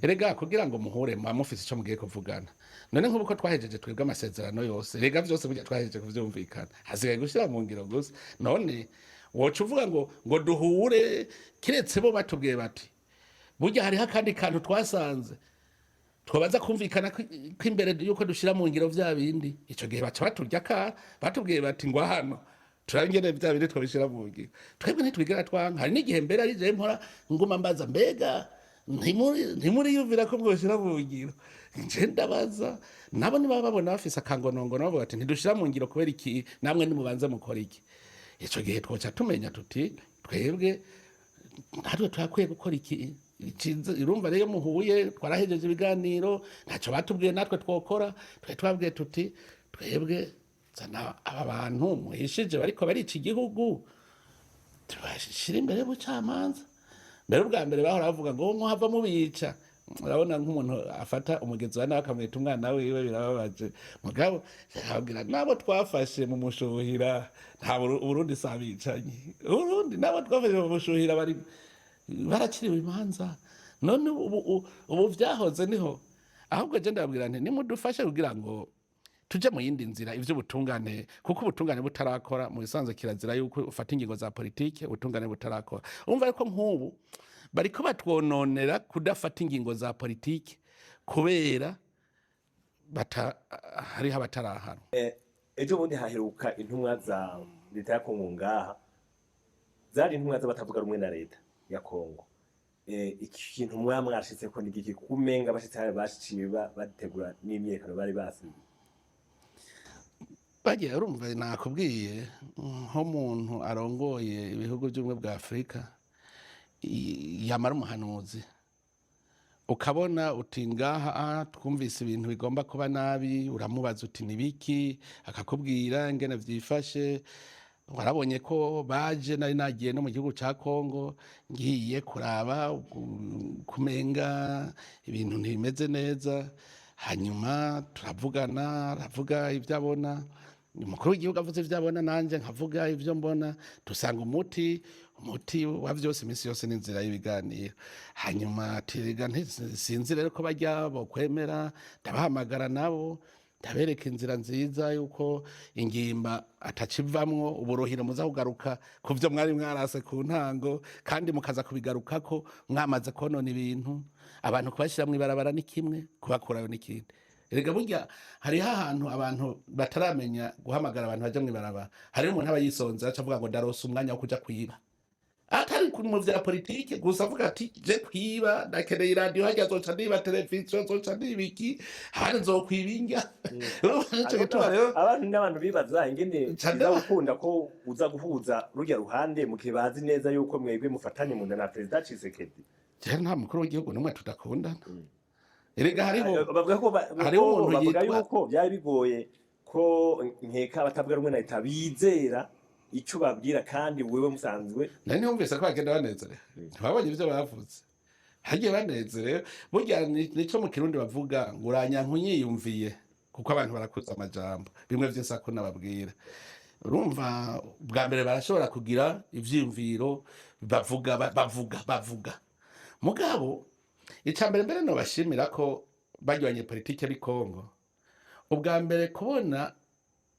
erega kugira ngo muhure mufise ico mugiye kuvugana none nk'uko twahejeje twebwe amasezerano yose erega byose burya twahejeje kuvyumvikana hasigaye gushira mu ngiro gusa none woca uvuga ngo duhure kiretse bo batubwiye bati burya hariho akandi kantu twasanze twabaza kumvikana ko imbere yuko dushira mu ngiro vya bindi ico gihe baca baturya ka batubwiye bati ngo hano turangene vya bindi twabishira mu ngiro twebwe ntitwigera twanka hari n'igihe mbere ari je mpora nguma mbaza mbega ntimuri yumvira ko mwoshira mu ngiro nje ndabaza nabo niba babona bafise akangonongono bavuga ati ntidushira mu ngiro kubera iki namwe nimubanze mukora iki ico gihe twoca tumenya tuti twebwe natwe twakwiye gukora iki irumva rero muhuye twarahejeje ibiganiro ntacyo batubwiye natwe twokora twabwiye tuti twebwe zana aba bantu muhishije bariko barica igihugu tubashira imbere y'ubucamanza mbere ubwa mbere bahora bavuga ngo muhava mubica urabona nk'umuntu afata umugezi wa nawe akamwita umwana wiwe birababaje mugabo akabwira nabo twafashe mu mushuhira nta Burundi sabicanyi Burundi nabo twafashe mu mushuhira barakiriwe imanza none ubu vyahoze niho ahubwo je ndabwira nti nimudufashe kugira ngo tuje mu yindi nzira ivyo butungane kuko ubutungane butarakora mu bisanzwe kirazira yuko ufata ingingo za politike ubutungane butarakora umva ariko nk'ubu bariko batwononera kudafata ingingo za politike kubera hariho abatarahana ejo bundi haheruka intumwa za leta ya Kongo ngaha zari intumwa z'abatavuga rumwe na leta ya Kongo ikintu mwashitse ko nigiki kumenga bashitse bashiye bategura n'imyekano bari basize bagiye urumva nakubwiye nko muntu arongoye ibihugu by'ubumwe bwa Afrika yamara umuhanuzi ukabona uti ngaha twumvise ibintu bigomba kuba nabi uramubaza uti nibiki akakubwira ngene vyifashe warabonye ko baje nari nagiye no mu gihugu ca Kongo ngiye kuraba kumenga ibintu ntibimeze neza hanyuma turavugana aravuga ivyo abona umukuru w'igihugu avuze ivyo abona nanje nkavuga ivyo mbona dusanga umuti wa vyose imisi yose n'inzira y'ibiganiro hanyuma tiriga sinzi rero ko bajya bokwemera ndabahamagara nabo ndabereka inzira nziza yuko ingimba atacivamwo uburuhiro muza kugaruka ku vyo mwari mwarase ku ntango kandi mukaza kubigarukako mwamaze konona ibintu abantu kubashyira mw'ibarabara ni kimwe kubakurayo n'ikindi erega burya hariho ahantu abantu bataramenya guhamagara abantu baja mw'ibarabara hariho umuntu aba yisonze aca avuga ngo ndarose umwanya wo kuja kwiba atari mu vya politike gusa avuga ati je kwiba ndakeneye radio hajya zoca niba televiziyo zoca nibiki hano nzokwibinga abantu n'abantu bibaza ingene biza gukunda ko uza guhuza rujya ruhande mu gihe bazi neza yuko mwebwe mufatanye mu na President Tshisekedi je nta mukuru w'igihugu n'umwe tudakundana erega hariho bavuga yuko byari bigoye ko nkeka batavuga rumwe na leta bizera ico babwira kandi wewe musanzwe nani humvise ko bagenda banezerewe ntibabonye ivyo bavuze hagiye banezerewe burya nico mu Kirundi bavuga ngo uranyanka unyiyumviye kuko abantu barakuza amajambo bimwe vyose ako nababwira urumva bwa mbere barashobora kugira ivyiyumviro bavuga mugabo icambere mbere no bashimira ko bajyanye politike bi Kongo ubwa mbere kubona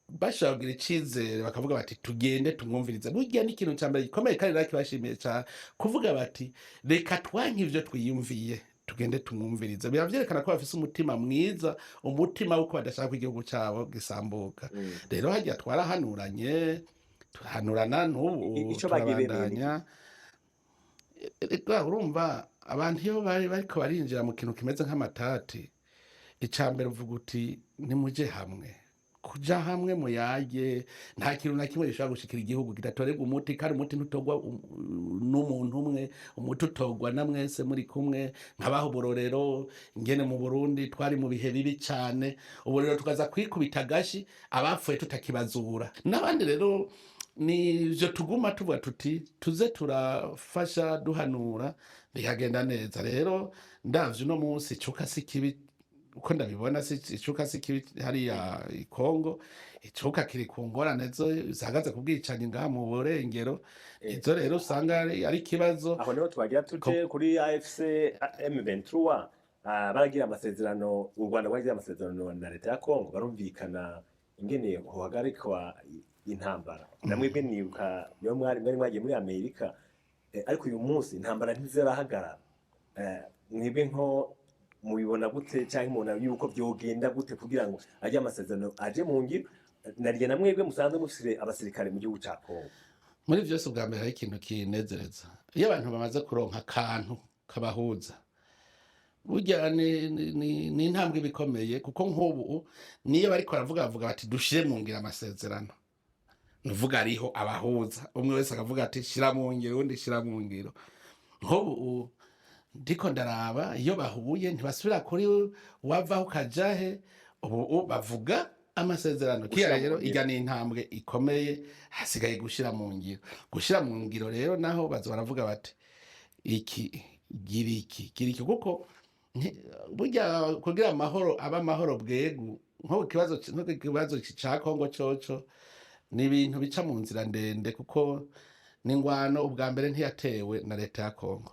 bashobora kugira icizere bakavuga bati tugende tumwumvirize burya n'ikintu cambere gikomeye kandi nakibashimiye cyane kuvuga bati reka twanke ivyo twiyumviye tugende tumwumvirize biravyerekana ko bafise umutima mwiza umutima wuko badashaka ko igihugu cyabo gisambuka rero hajya twarahanuranye turahanurana n'ubu turabandanya urumva abantu iyo bariko barinjira mu kintu kimeze nk'amatati icambere uvuga uti nimuje hamwe kuja hamwe muyage nta kintu na kimwe gishobora gushikira igihugu kidatorerwa umuti kandi umuti ntutogwa n'umuntu umwe umuti utogwa na mwese muri kumwe nkabaho bororero ingene mu Burundi twari mu bihe bibi cyane ubu rero tukaza kwikubita gashi abapfuye tutakibazura n'abandi rero nivyo tuguma tuvuga tuti tuze turafasha duhanura bikagenda neza rero ndavye uno munsi icuka si kibi uko ndabibona si icuka si kibi hariya i Kongo icuka kiri ku ngorane zo zihagaze kubwicanyi ngaha mu burengero izo rero usanga ari ikibazo aho niho twagira tuje kuri AFC M23 baragira amasezerano u Rwanda rwagira amasezerano na leta ya Kongo barumvikana ingene hohagarikwa intambara namwebwe nibuka niyo mwari mwagiye muri Amerika ariko uyu munsi intambara ntizirahagarara mwebwe nko mubibona gute cyangwa umuntu yuko byogenda gute kugira ngo ajye amasezerano aje mu ngiro narye namwebwe musanzwe musire abasirikare mu gihugu cya Kongo muri vyose bwa mbere hari ikintu kinezereza iyo abantu bamaze kuronka akantu kabahuza burya ni intambwe bikomeye kuko nk'ubu niyo bariko baravuga bati dushire mu ngira amasezerano nuvuga ariho abahuza umwe wese akavuga ati shira mu ngiro undi shira mu ngiro nk'ubu ndiko ndaraba iyo bahuye ntibasubira kuri wavaho kajahe ubu bavuga amasezerano kiya rero ijya ni intambwe ikomeye hasigaye gushira mu ngiro rero naho bazo baravuga bati iki kuko burya kugira amahoro aba amahoro bwegu nko kibazo cya Kongo coco ni ibintu bica mu nzira ndende kuko n'ingwano ubwa mbere ntiyatewe na leta ya Kongo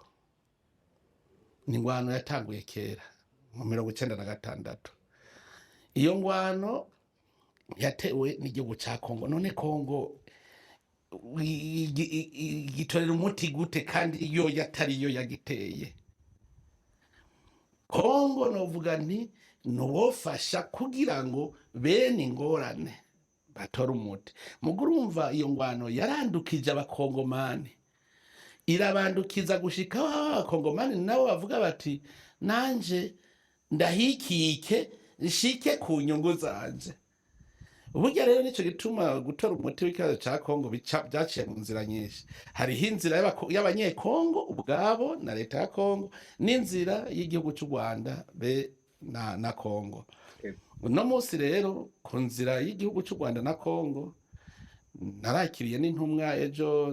n'ingwano yatanguye kera mu 1996 iyo ngwano yatewe n'igihugu cya Kongo none Kongo gitorera umuti gute kandi iyo yatari yo yagiteye Kongo novuga nti nowofasha kugira ngo bene ingorane batora umuti mugurumva iyo ngwano yarandukije abakongomani irabandukiza gushika abakongomani nabo bavuga bati nanje ndahikike nshike ku nyungu zanje uburyo rero nico gituma gutora umuti w'ikibazo ca Kongo byaciye mu nzira nyinshi hariho inzira y'abanyekongo ubwabo na leta ya Kongo n'inzira y'igihugu cy'u Rwanda be na Kongo uno munsi rero ku nzira y'igihugu cy'u Rwanda na Kongo narakiriye n'intumwa ejo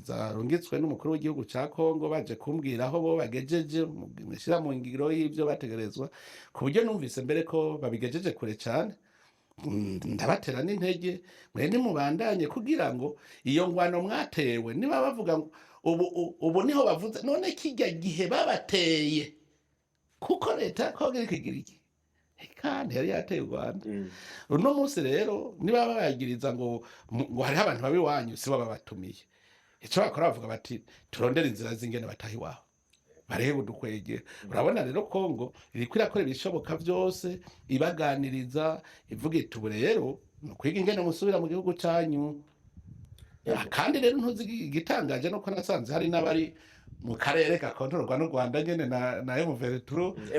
zarungitswe n'umukuru w'igihugu cya Kongo baje kumbwira aho bo bagejeje mushyira mu ngiro y'ibyo bategerezwa ku buryo numvise mbere ko babigejeje kure cyane ndabatera n'intege mwe nimubandanye kugira ngo iyo ngwano mwatewe niba bavuga ubu niho bavuze none kijya gihe babateye kuko leta ko kigira iki kandi yari yateye u Rwanda uno munsi rero niba bayagiriza ngo hariho abantu babi wanyu si bo babatumiye icyo bakora bavuga bati turondera inzira z'ingene batahi waho barebe udukwege urabona rero Kongo iriko irakora ibishoboka byose ibaganiriza ivuga iti ubu rero no kwiga ingene musubira mu gihugu cyanyu kandi rero ntuzi igitangaje no ko nasanze hari n'abari mu karere gakontorwa n'u Rwanda nyene na M23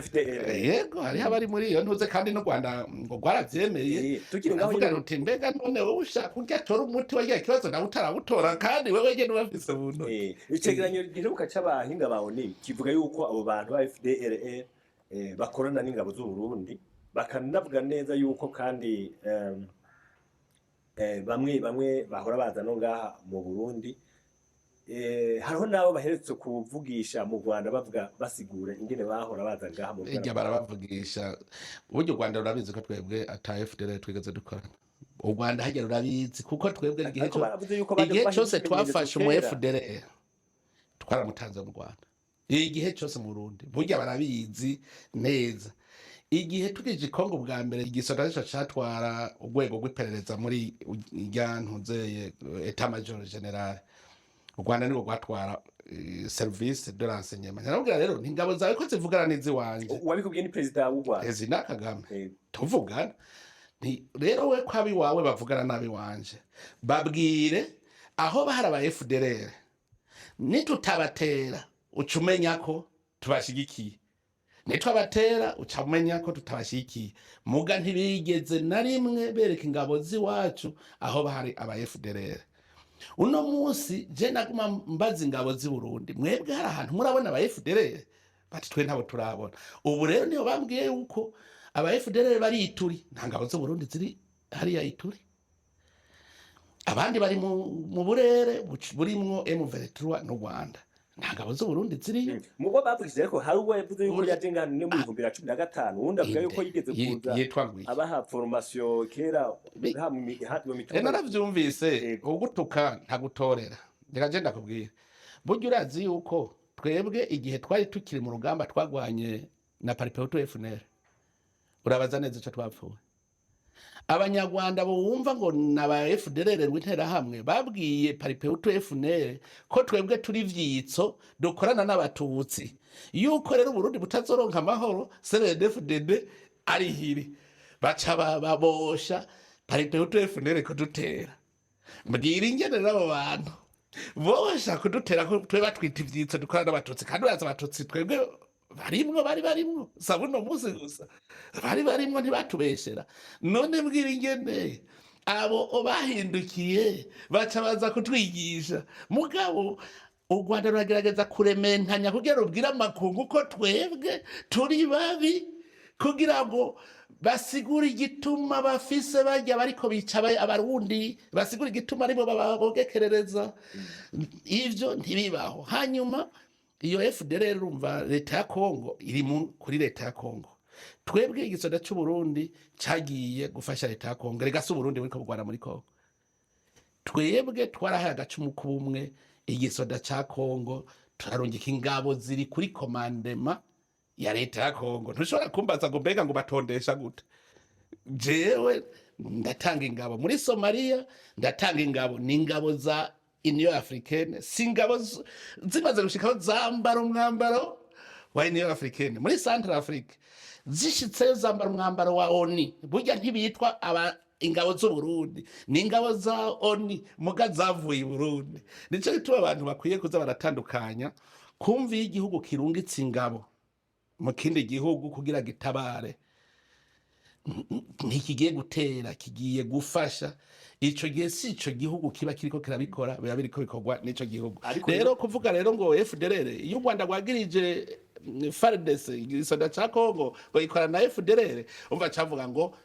FDL yego hari abari muri iyo ntuze kandi n'u Rwanda ngo gwaravyemeye tukiri ngaho uvuga uti mbega none wowe ushaka kurya tora umuti wagiye kibazo nawe utarabutora kandi wewe nyene wafise buntu icegeranyo giheruka c'abahinga bawo ni kivuga yuko abo bantu ba FDL bakorana n'ingabo z'u Burundi bakanavuga neza yuko kandi bamwe bahora baza no ngaha mu Burundi hariho nabo baherutse kuvugisha mu Rwanda bavuga basigura ingene bahora baza ngaha mu irya barabavugisha uburyo u Rwanda rurabizi ko twebwe ata FDL twigeze dukorana u Rwanda hajya rurabizi kuko twebwe igihe cyose twafashe umu FDL twaramutanze mu Rwanda igihe cyose mu Burundi burya barabizi neza igihe tugije Kongo bwa mbere igisoda cyatwara urwego rw'iperereza muri iryantuze etat major general u Rwanda nirwo rwatwara service de renseignement narabwira rero ingabo zawe ko zivugana n'izi wanje wabikubwiye ni president w'u Rwanda President Kagame tuvugana rero we kwabi wawe bavugana nabi wanje babwire aho bahara ba FDL nitutabatera ucumenya ko tubashigikiye nitwabatera ucamenya ko tutabashikiye muga ntibigeze na rimwe bereka ingabo ziwacu aho bahari aba FDL uno munsi je naguma mbaza ingabo zi Burundi mwebwe hari ahantu murabona aba FDL bati twe ntabo turabona ubu rero niyo bambwiye uko aba FDL bari Ituri nta ngabo zo Burundi ziri hari ya Ituri abandi bari mu burere burimwo M23 n'u Rwanda nta ngabo zo Burundi ziriyo mugo bavugije ko hari uwo yavuze yuko yatengana ne mu 2015 undi avuga yuko yigeze kuza abaha formation kera mu mitwe naravyumvise ugutuka ntagutorera reka je ndakubwira buryo urazi yuko twebwe igihe twari tukiri mu rugamba twagwanye na Paripeutu FNL urabaza neza ico twapfuye abanyarwanda bo wumva ngo naba FDL rwintera hamwe babwiye Paripeutu FNL ko twebwe turi vyitso dukorana n'abatutsi yuko rero Burundi butazoronka amahoro CNDD-FDD ari hiri baca babosha Paripeutu FNL ko dutera mbwira ingene rabo bantu bosha kudutera ko twe batwita ivyitso dukorana n'abatutsi kandi baza abatutsi twebwe barimwo sabuno muzi gusa barimwo ntibatubeshera none mbwira ingene abo bahindukiye baca baza kutwigisha mugabo u Rwanda ruragerageza kurementanya kugira rubwira amakungu ko twebwe turi babi kugira ngo basigura igituma bafise bajya bariko bica abarundi basigura igituma aribo babogekerereza ivyo ntibibaho hanyuma iyo FDL rumva leta ya Kongo iri kuri leta ya Kongo twebwe igisoda cy'u Burundi cyagiye gufasha leta ya Kongo rega su Burundi buriko bugwana muri Kongo twebwe twarahaye agacumu kubumwe igisoda cya Kongo turarungika ingabo ziri kuri commandement ya leta ya Kongo ntushobora kumbaza ngo mbega ngo batondesha gute jewe ndatanga ingabo muri Somalia ndatanga ingabo n'ingabo za Union Africaine singabo zimaze gushikaho zambara umwambaro wa Union Africaine muri Central Africa zishitse zambara umwambaro wa ONU burya ntibitwa aba ingabo zo Burundi ni ingabo za ONU muga zavuye i Burundi nico gituma abantu bakwiye kuza baratandukanya kumva igihugu kirungitse ingabo mu kindi gihugu kugira gitabare ntikigiye gutera kigiye gufasha ico gihe si ico gihugu kiba kiriko kirabikora biba biriko bikorwa n'ico gihugu rero kuvuga rero ngo FDL iyo u Rwanda rwagirije FARDC igisoda ca Kongo ngo ikora na FDL umva cavuga ngo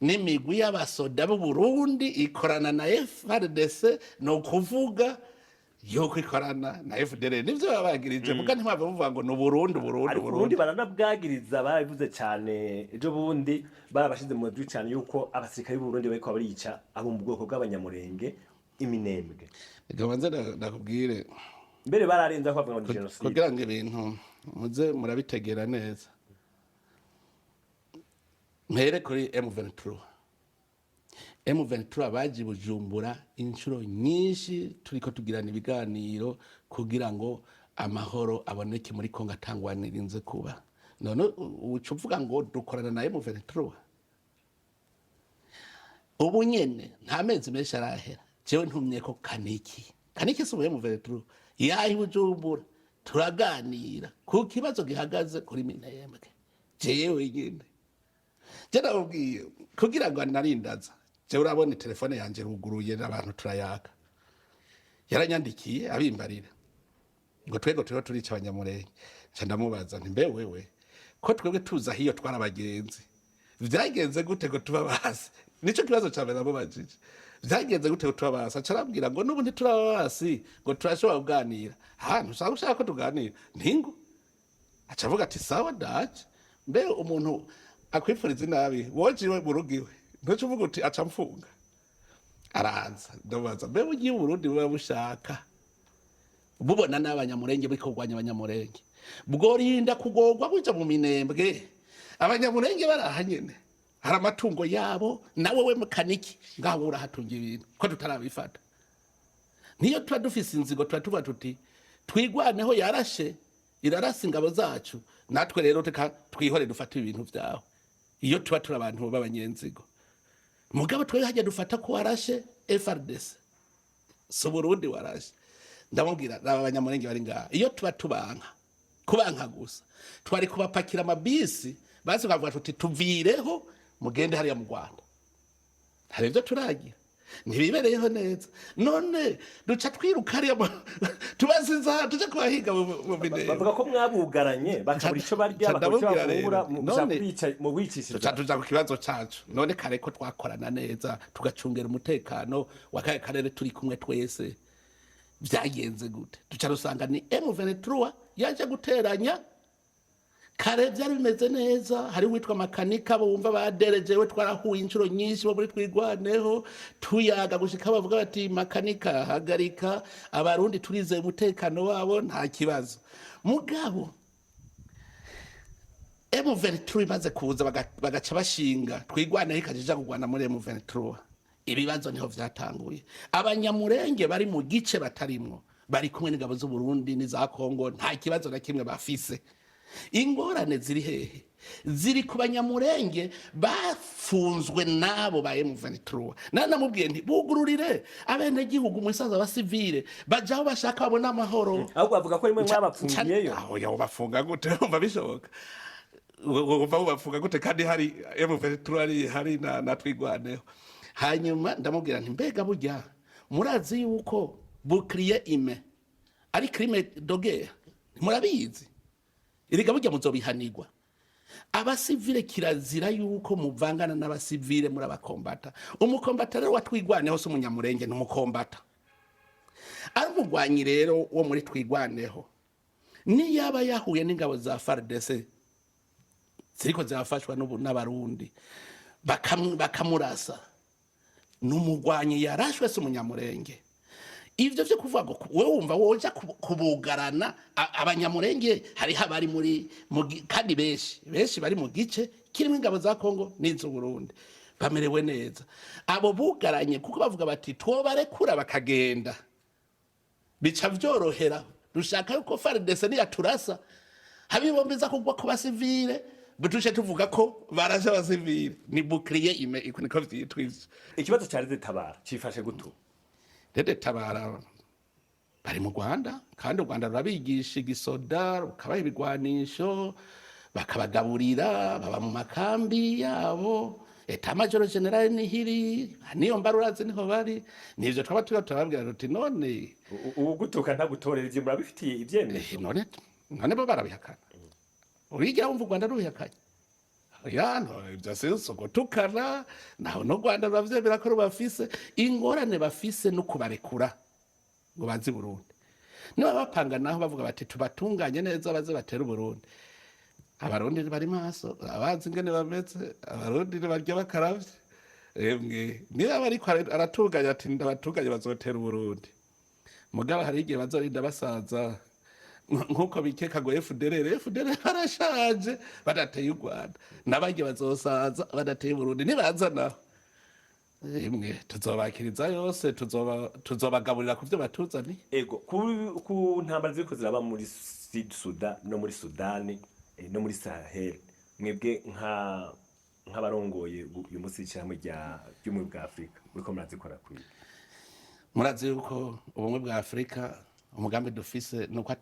n'imigwi y'abasoda b'u Burundi ikorana na FARDC no kuvuga yuko ikorana na FDL nivyo babagirije muga ntimwava muvuga ngo no Burundi baranabwagiriza babivuze cyane ejo bundi barabashize mu dwi cyane yuko abasirikare b'u Burundi bariko barica abo mu bwoko bw'abanyamurenge iminembwe gabanze ndakubwire mbere bararenza ko bavuga ngo genocide kugira ngo ibintu muze murabitegera neza mpere kuri M23 baji Bujumbura inshuro nyinshi turiko tugirana ibiganiro kugira ngo amahoro aboneke muri Kongo atangwanirinze kuba none ucuvuga ngo dukorana na M23 ubu nyene nta mezi menshi arahera jewe ntumye ko kaniki subuye M23 yahi Bujumbura turaganira ku kibazo gihagaze kuri Minembwe jewe nyene jana ubwiye kugira ngo narindaza je urabona telefone yanje ruguruye n'abantu turayaka yaranyandikiye abimbarira ngo twego turica abanyamurenge nca ndamubaza nti mbe wewe ko twebwe tuza hiyo twarabagenzi vyagenze gute ngo tuba basi nico kibazo ca mbere namubajije vyagenze gute turabasa carabwira ngo n'ubu ntiturabasi ngo turashobora kuganira ahantu ushaka ko tuganira ntingo acavuga ati sawa daje mbe umuntu akwifuriza inabi wojiwe mu rugo iwe ntuce uvuga uti aca mfunga araza ndabaza mbe ugiye Burundi buba bushaka bubona n'abanyamurenge buri kurwanya abanyamurenge bworinda kugorwa buja mu minembwe abanyamurenge barahanyene hari amatungo yabo nawe we mekaniki ngaho urahatunga ibintu ko tutarabifata niyo tuba dufise inzigo tuba tuvuga tuti twigwaneho yarashe irarasa ingabo zacu natwe rero twihore dufata ibintu vyawe iyo tuba turi abantu b'abanyenzigo mugabo twe hajya dufata ko warashe FRDC so Burundi warashe ndamubwira abanyamurenge bari ngaha iyo tuba kubanka gusa twari kubapakira amabisi basi ukavuga tuti tuvireho mugende hariya mu Rwanda hari ibyo turagira ntibibereyeho neza none duca twiruka hariya tubasiza tuja kubahiga mu bine bavuga ko mwabugaranye bakabura ico barya bakabura mu bwicishije tuja ku kibazo cacu none kare ko twakorana neza tugacungera umutekano wakaye karere turi kumwe twese vyagenze gute duca rusanga ni M23 yaje guteranya kare vyari bimeze neza hari witwa makanika bumva baderejewe twarahuye inshuro nyinshi bo muri twigwaneho tuyaga gushika bavuga bati makanika hagarika abarundi turizeye umutekano wabo nta kibazo mugabo M23 imaze kuza bagaca bashinga twigwaneho ikajija kugwana muri M23 ibibazo niho vyatanguye abanyamurenge bari mu gice batarimwo bari kumwe n'ingabo z'u Burundi n'iza Kongo nta kibazo na kimwe bafise ingorane ziri hehe ziri ku banyamurenge bafunzwe nabo ba M23 namubwiye nti bugururire abene gihugu umusaza wa civile bajaho bashaka babona amahoro ahubwo bavuga ko rimwe mwabapfungiyeyo aho yaho bafunga gute umva bishoboka bafunga gute kandi hari M23 hari na twigwaneho hanyuma ndamubwira nti mbega burya murazi yuko bukriye ime ari crime doge murabizi iriga burya muzobihanirwa abasivile kirazira yuko muvangana n'abasivile muri abakombata umukombata rero watwigwaneho so umunyamurenge n'umukombata ari umugwanyi rero wo muri twigwaneho ni yaba yahuye n'ingabo za FARDC ziriko zafashwa n'abarundi bakamurasa n'umugwanyi yarashwe so umunyamurenge ivyo vyo kuvuga ngo wewe wumva woja kubugarana abanyamurenge hari habari muri kandi beshi bari mu gice kirimo ingabo za Kongo n'inzu Burundi bamerewe neza abo bugaranye kuko bavuga bati twobarekura bakagenda bica vyorohera dushaka yuko FARDC ni yaturasa habibombeza kugwa ku basivile butushe tuvuga ko baraje abasivile ni bukriye ime ikuniko vyitwiza ikibazo cyari tabara cifashe gutu Dede tabara bari mu Rwanda kandi u Rwanda rurabigisha igisoda rukabaha ibigwanisho bakabagaburira baba mu makambi yabo eta majoro general nihiri niyo mbarurazi niho bari nivyo twaba turababwira ruti none ugutuka ntagutorera ivyo murabifitiye ivyemeye none bo barabihakana urigira wumva u Rwanda rubihakanye yano ibyasenso gutukana naho no Rwanda bavyemera ko bafise ingorane bafise no kubarekura ngo bazi Burundi niba bapanga naho bavuga bati tubatunganye neza baze batera Burundi abarundi bari maso abazi ingene bameze abarundi barya bakaravye emwe niba bari aratunganya ati ndabatunganye bazotera Burundi mugabo hari igihe bazorinda basaza nkuko bikeka ngo FDLR barashaje badateye u Rwanda nabagiye bazosaza badateye Burundi nibazana imwe tuzobakiriza yose tuzobagaburira kuvyo batuzani ego ku ntambara ziko ziraba muri Sudan no muri Sudani no muri Sahel mwebwe nk'abarongoye uyu munsi cyangwa ry'umwe bwa Afrika uriko murazikora kuri murazi yuko ubumwe bwa Afrika umugambi dufise nuko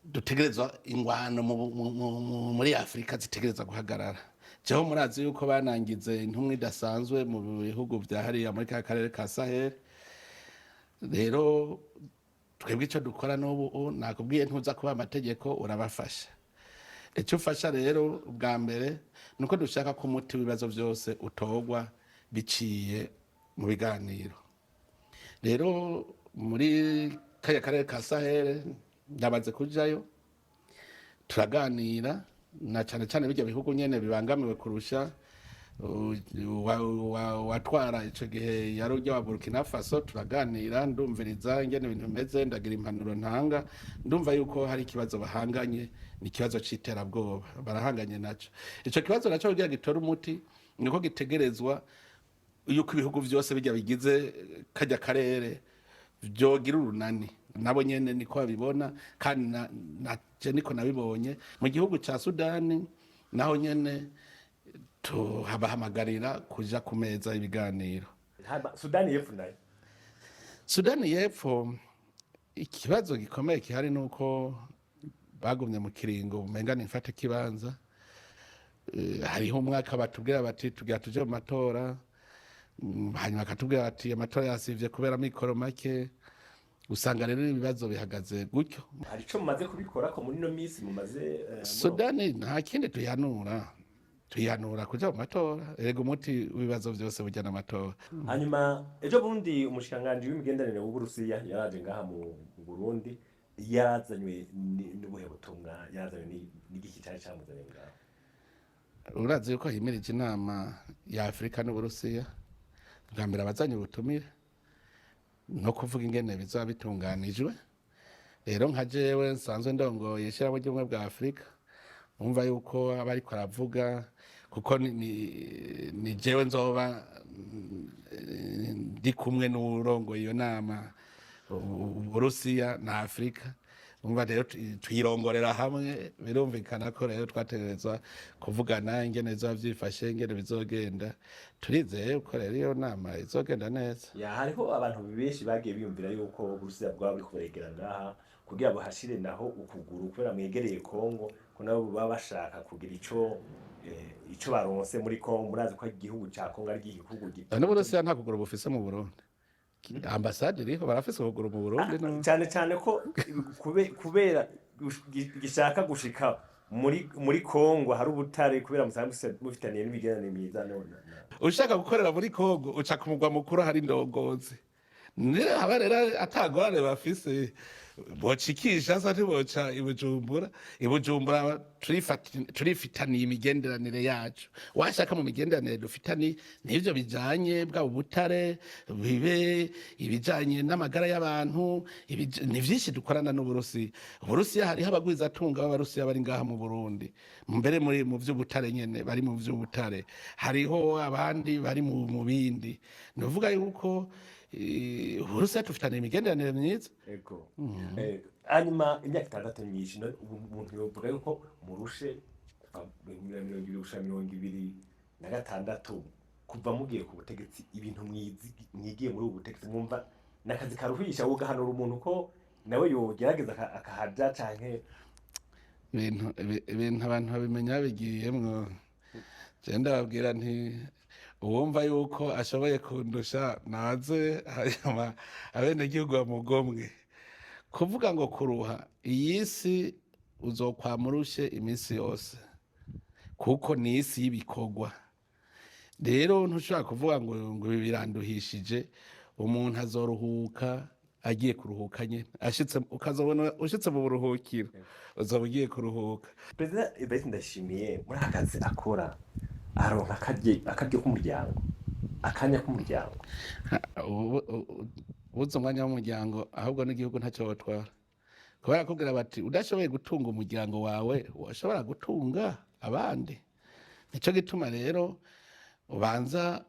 dutegerezwa ingwano muri Afrika zitegerezwa guhagarara jeho murazi yuko banangize intumwe idasanzwe mu bihugu vya hariya muri karere ka Sahel rero twebwe ico dukora n'ubu nakubwiye ntuza kuba amategeko urabafasha icyo ufasha rero ubwa mbere nuko dushaka ko umuti w'ibibazo byose utogwa biciye mu biganiro. Rero muri kaya karere ka Sahel ndabaze kujayo turaganira na cyane cyane bijya bihugu nyene bibangamiwe kurusha watwara ico gihe yarujya wa Burkina Faso, turaganira ndumviriza ingene ibintu bimeze, ndagira impanuro ntanga, ndumva yuko hari ikibazo bahanganye, ni ikibazo c'iterabwoba barahanganye naco. Ico kibazo naco kugira gitora umuti niko gitegerezwa yuko ibihugu vyose bijya bigize kajya karere vyogira urunani, nabo nyene niko babibona kandi je niko nabibonye mu gihugu ca Sudani, naho nyene tuhabahamagarira kuja ku meza ibiganiro. Sudani y'Epfo nayo, Sudani y'Epfo ikibazo gikomeye kihari nuko bagumye mu kiringo umenga nifate kibanza. Hariho umwaka batubwira bati tugira tuje mu matora, hanyuma akatubwira ati amatora yasivye kubera mikoro make. Usanga rero ibibazo bihagaze gutyo. hari ico mumaze kubikora ko muri no misi mumaze Sudani nta kindi tuyanura kuja mu matora, erega umuti w'ibibazo vyose bujyana amatora. Hanyuma ejo bundi umushikanganje w'imigenderanire w'Uburusiya yaraje ngaha mu Burundi, yarazanywe n'ubuhe butumwa, yarazanywe n'igiki cyari camuzanye ngaha? Urazi yuko himirije inama ya Afrika n'Uburusiya, bwa mbere abazanye ubutumire no kuvuga ingene bizaba bitunganijwe. Rero nka jewe nsanzwe ndongoye ishyirahamwe ry'ubumwe bwa Afrika, umva yuko abariko aravuga kuko ni jewe nzoba ndi kumwe n'urongoye iyo nama Uburusiya na Afrika. Umva rero tuyirongorera hamwe, birumvikana ko rero twategerezwa kuvugana ingene vyifashe, ingene bizogenda. Turizeye ko rero iyo nama izogenda neza. Hariho abantu benshi bagiye biyumvira yuko Uburusiya bwaba buri kuberegera ngaha kugira ngo hashire naho ukuguru kubera mwegereye Kongo, ko nabo baba bashaka kugira ico baronse muri Kongo. Murazi ko igihugu ca Kongo ari igihugu gito. N'Uburusiya nta kuguru bufise mu Burundi. Ambasade iriho barafise ukuguru mu Burundi no. Cyane ko kubera gishaka gushika muri Kongo hari ubutare, kubera musanzwe mufitaniye n'imigenderanire myiza none. Ushaka gukorera muri Kongo uca ku mugwa mukuru hari indongozi. Nire haba rero atagorane bafise bocikisha sa ntiboca Ibujumbura turifitaniye imigenderanire yacu. Washaka mu migenderanire dufitani n'ivyo bijanye bwa ubutare, bibe ibijanye n'amagara y'abantu, ni vyinshi dukorana n'Uburusiya. Uburusiya hariho abagwiza atunga b'Abarusiya bari ngaha mu Burundi, mbere mu vy'ubutare nyene bari mu vy'ubutare, hariho abandi bari mu bindi. Nuvuga yuko Uburusiya tufitaniye imigenderanire myiza. Ego. Hanyuma imyaka 6 myinshi umuntu yovuga yuko murushe 2026 kuva mugiye ku butegetsi, ibintu mwigiye muri ubu butegetsi mwumva nakazi karuhisha ugahanura umuntu ko nawe yogerageza akahaja canke ibintu abantu babimenya bigiyemwo. Je ndababwira nti uwumva yuko ashoboye kundusha naze, hanyuma abenegihugu bamugomwe. Kuvuga ngo kuruha iyi si uzokwamurushe iminsi yose, kuko ni isi y'ibikorwa. Rero ntushobora kuvuga ngo ibi biranduhishije. Umuntu azoruhuka agiye kuruhuka nyene, ukazobona ushitse mu buruhukiro uzoba ugiye kuruhuka. Perezida Evariste Ndayishimiye muri akazi akora aronka akaryo k'umuryango, akanya k'umuryango. Ubuze umwanya w'umuryango ahubwo n'igihugu ntacyo watwara, kubera kubwira bati udashoboye gutunga umuryango wawe washobora gutunga abandi. Nico gituma rero ubanza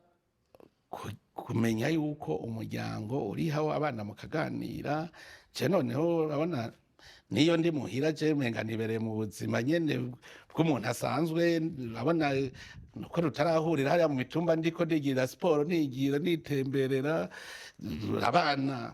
kumenya yuko umuryango uriho abana mukaganira. Je noneho urabona niyo ndi muhira je menga nibereye mu buzima nyene bw'umuntu asanzwe. Urabona nuko rutarahurira hariya mu mitumba ndiko ndigira siporo, nitemberera abana.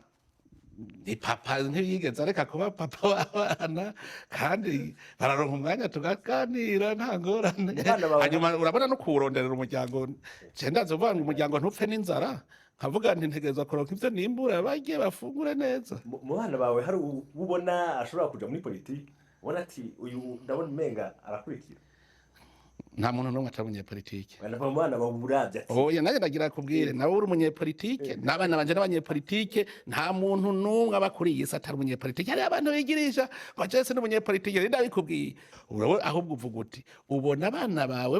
Ni papa ntiyigeze areka kuba papa w'abana, kandi bararonka umwanya tugaganira nta ngorane. Hanyuma urabona no kuronderera umuryango, je ndazovuga ngo umuryango ntupfe n'inzara, nkavuga nti ntegerezwa kuronka ivyo nimbura bagiye bafungure neza. Mu bana bawe hari ubona ashobora kuja muri politiki, ubona ati uyu ndabona umenga arakurikira? nta muntu n'umwe atari umunyepolitike. Bana mwana baburavye ati Oya nanjye nagira kubwire nawe uri umunyepolitike n'abana banje n'abanyepolitike nta muntu n'umwe aba kuri iyi si atari umunyepolitike. Hari abantu bigirisha ngo jese n'umunyepolitike rero ndabikubwiye ahubwo uvuga uti ubona abana bawe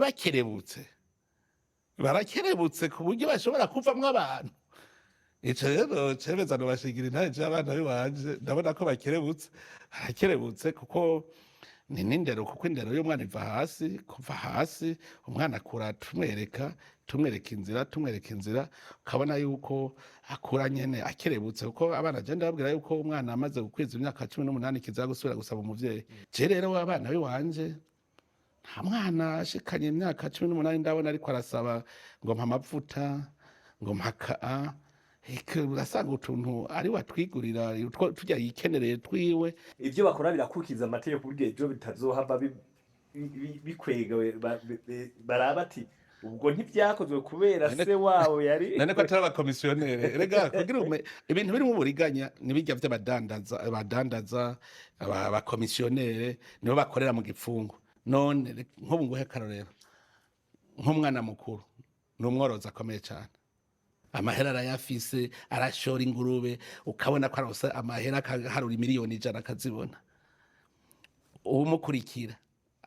barakerebutse ku buryo bashobora kuvamwo abantu. Ico rero cemeza no bashigira intaje abana biwanje ndabona ko barakerebutse kuko ni n'indero kuko indero y'umwana kuva hasi umwana akura tumwereka inzira ukabona yuko akura nyene akerebutse kuko abana je ndababwira yuko umwana amaze gukwiza imyaka 18 kiza gusubira gusaba umuvyeyi. Je rero abana biwanje nta mwana ashikanye imyaka 18 ndabona ariko arasaba ngo mpa amavuta ngo mpaka urasanga utuntu ari watwigurira tujya yikenereye twiwe. ivyo bakora birakurikiza amategeko kuburyo ejo bitazohava bikwega baraba ati ubwo ntivyakozwe kubera se wabo yari none ko atari abakomisiyonere rega kugira ibintu biri mu buriganya nibijya abadandaza abakomisiyonere nibo bakorera mu gipfungu. None nk'ubu nguhe karorero nk'umwana mukuru n'umworozi akomeye cyane amahera arayafise arashora ingurube ukabona ko arose amahera haruri miliyoni 100 akazibona. Umukurikira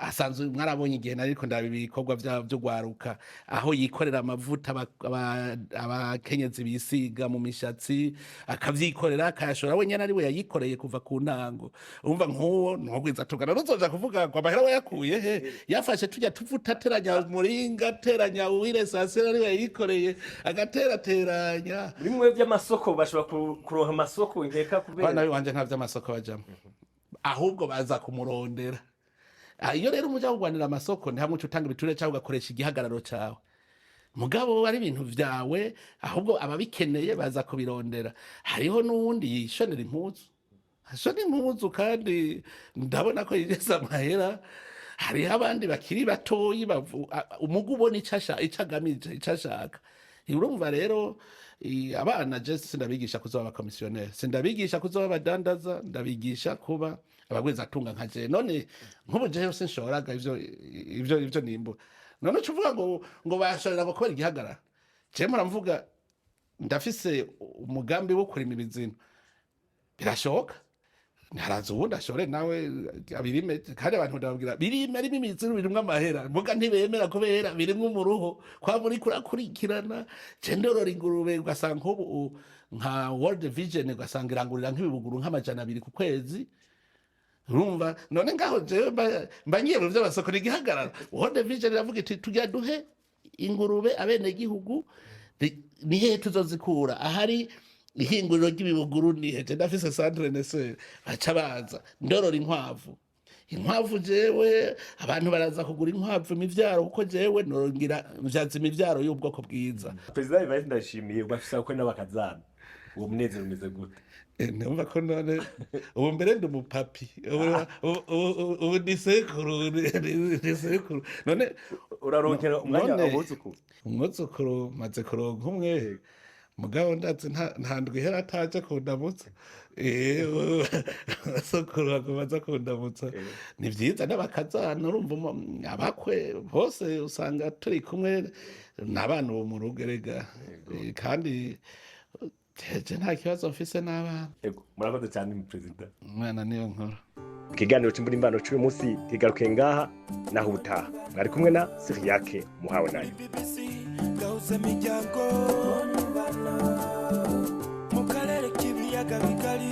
asanzwe mwarabonye igihe nariko ndabibikorwa byo gwaruka aho yikorera amavuta abakenyezi bisiga mu mishatsi akavyikorera akayashora wenyene ari we yayikoreye kuva ku ntango. Umva nk'uwo ntugwiza tugana ruzoja kuvuga ngo amahera yakuye he yafashe tujya tuvuta teranya muringa teranya uwire sasera ari we yayikoreye agaterateranya. Bimwe by'amasoko bashobora kuronka amasoko nkeka kubera bana biwanje nta by'amasoko bajamo ahubwo baza kumurondera. Iyo rero umuja kugwanira amasoko nta muco utanga ibiture cyangwa ugakoresha igihagararo cyawe mugabo ari ibintu vyawe ahubwo ababikeneye baza kubirondera. Hariho n'uwundi yishonera impuzu kandi ndabona ko yigeze amahera. Hariho abandi bakiri batoyi umugu ubona icagamije icashaka. Urumva rero abana je sindabigisha kuzoba abakomisiyoneri sindabigisha kuzoba abadandaza ndabigisha kuba abagweza atunga nka je. None nk'ubu je yose nshoboraga ivyo nimbo none cuvuga ngo bashorera ngo kubera igihagarara. Je muramvuga ndafise umugambi wo kurima ibizino birashoka ntaraza ubundi ashore nawe abirime kandi abantu ndababwira birime ari imizino birimwe amahera mvuga ntibemera kubera birimwe umuruho kwa muri kurakurikirana je ndorora ingurube ugasanga ubu nka World Vision ugasanga irangurira nk'ibibuguru nk'amajana 2 ku kwezi. Urumva none ngaho je mbangiye mu by'abasoko n'igihagarara. World Vision iravuga iti tujya duhe ingurube abene gihugu ni he tuzozikura ahari ihinguriro ry'ibibuguru ni he. Ndafise centre nese baca baza ndorora inkwavu jewe abantu baraza kugura inkwavu imivyaro kuko jewe norongira mvyaza imivyaro y'ubwoko bwiza. President Ivan ndashimiye bafisa ko n'abakazana uwo munezero umeze gute? Numva ko none ubu mbere ndi umupapi ubu ni sekuru none uraronkera umwanya umwuzukuru maze kuronka umwe mugabo ndazi ntandwi hera ataje kundamutsa sokuru akomaza kundamutsa. Ni vyiza n'abakazana urumva abakwe bose usanga turi kumwe n'abana bo mu rugerega kandi je nta kibazo mfise n'abana. Yego murakoze cyane mu president. Umwana niyo nkuru. Ikiganiro cy'imbura imbano cy'uyu munsi kigaruke ngaha naho ubutaha mwari kumwe na Siriake muhawe nayo gauze miryango mu karere k'ibiyaga bigari.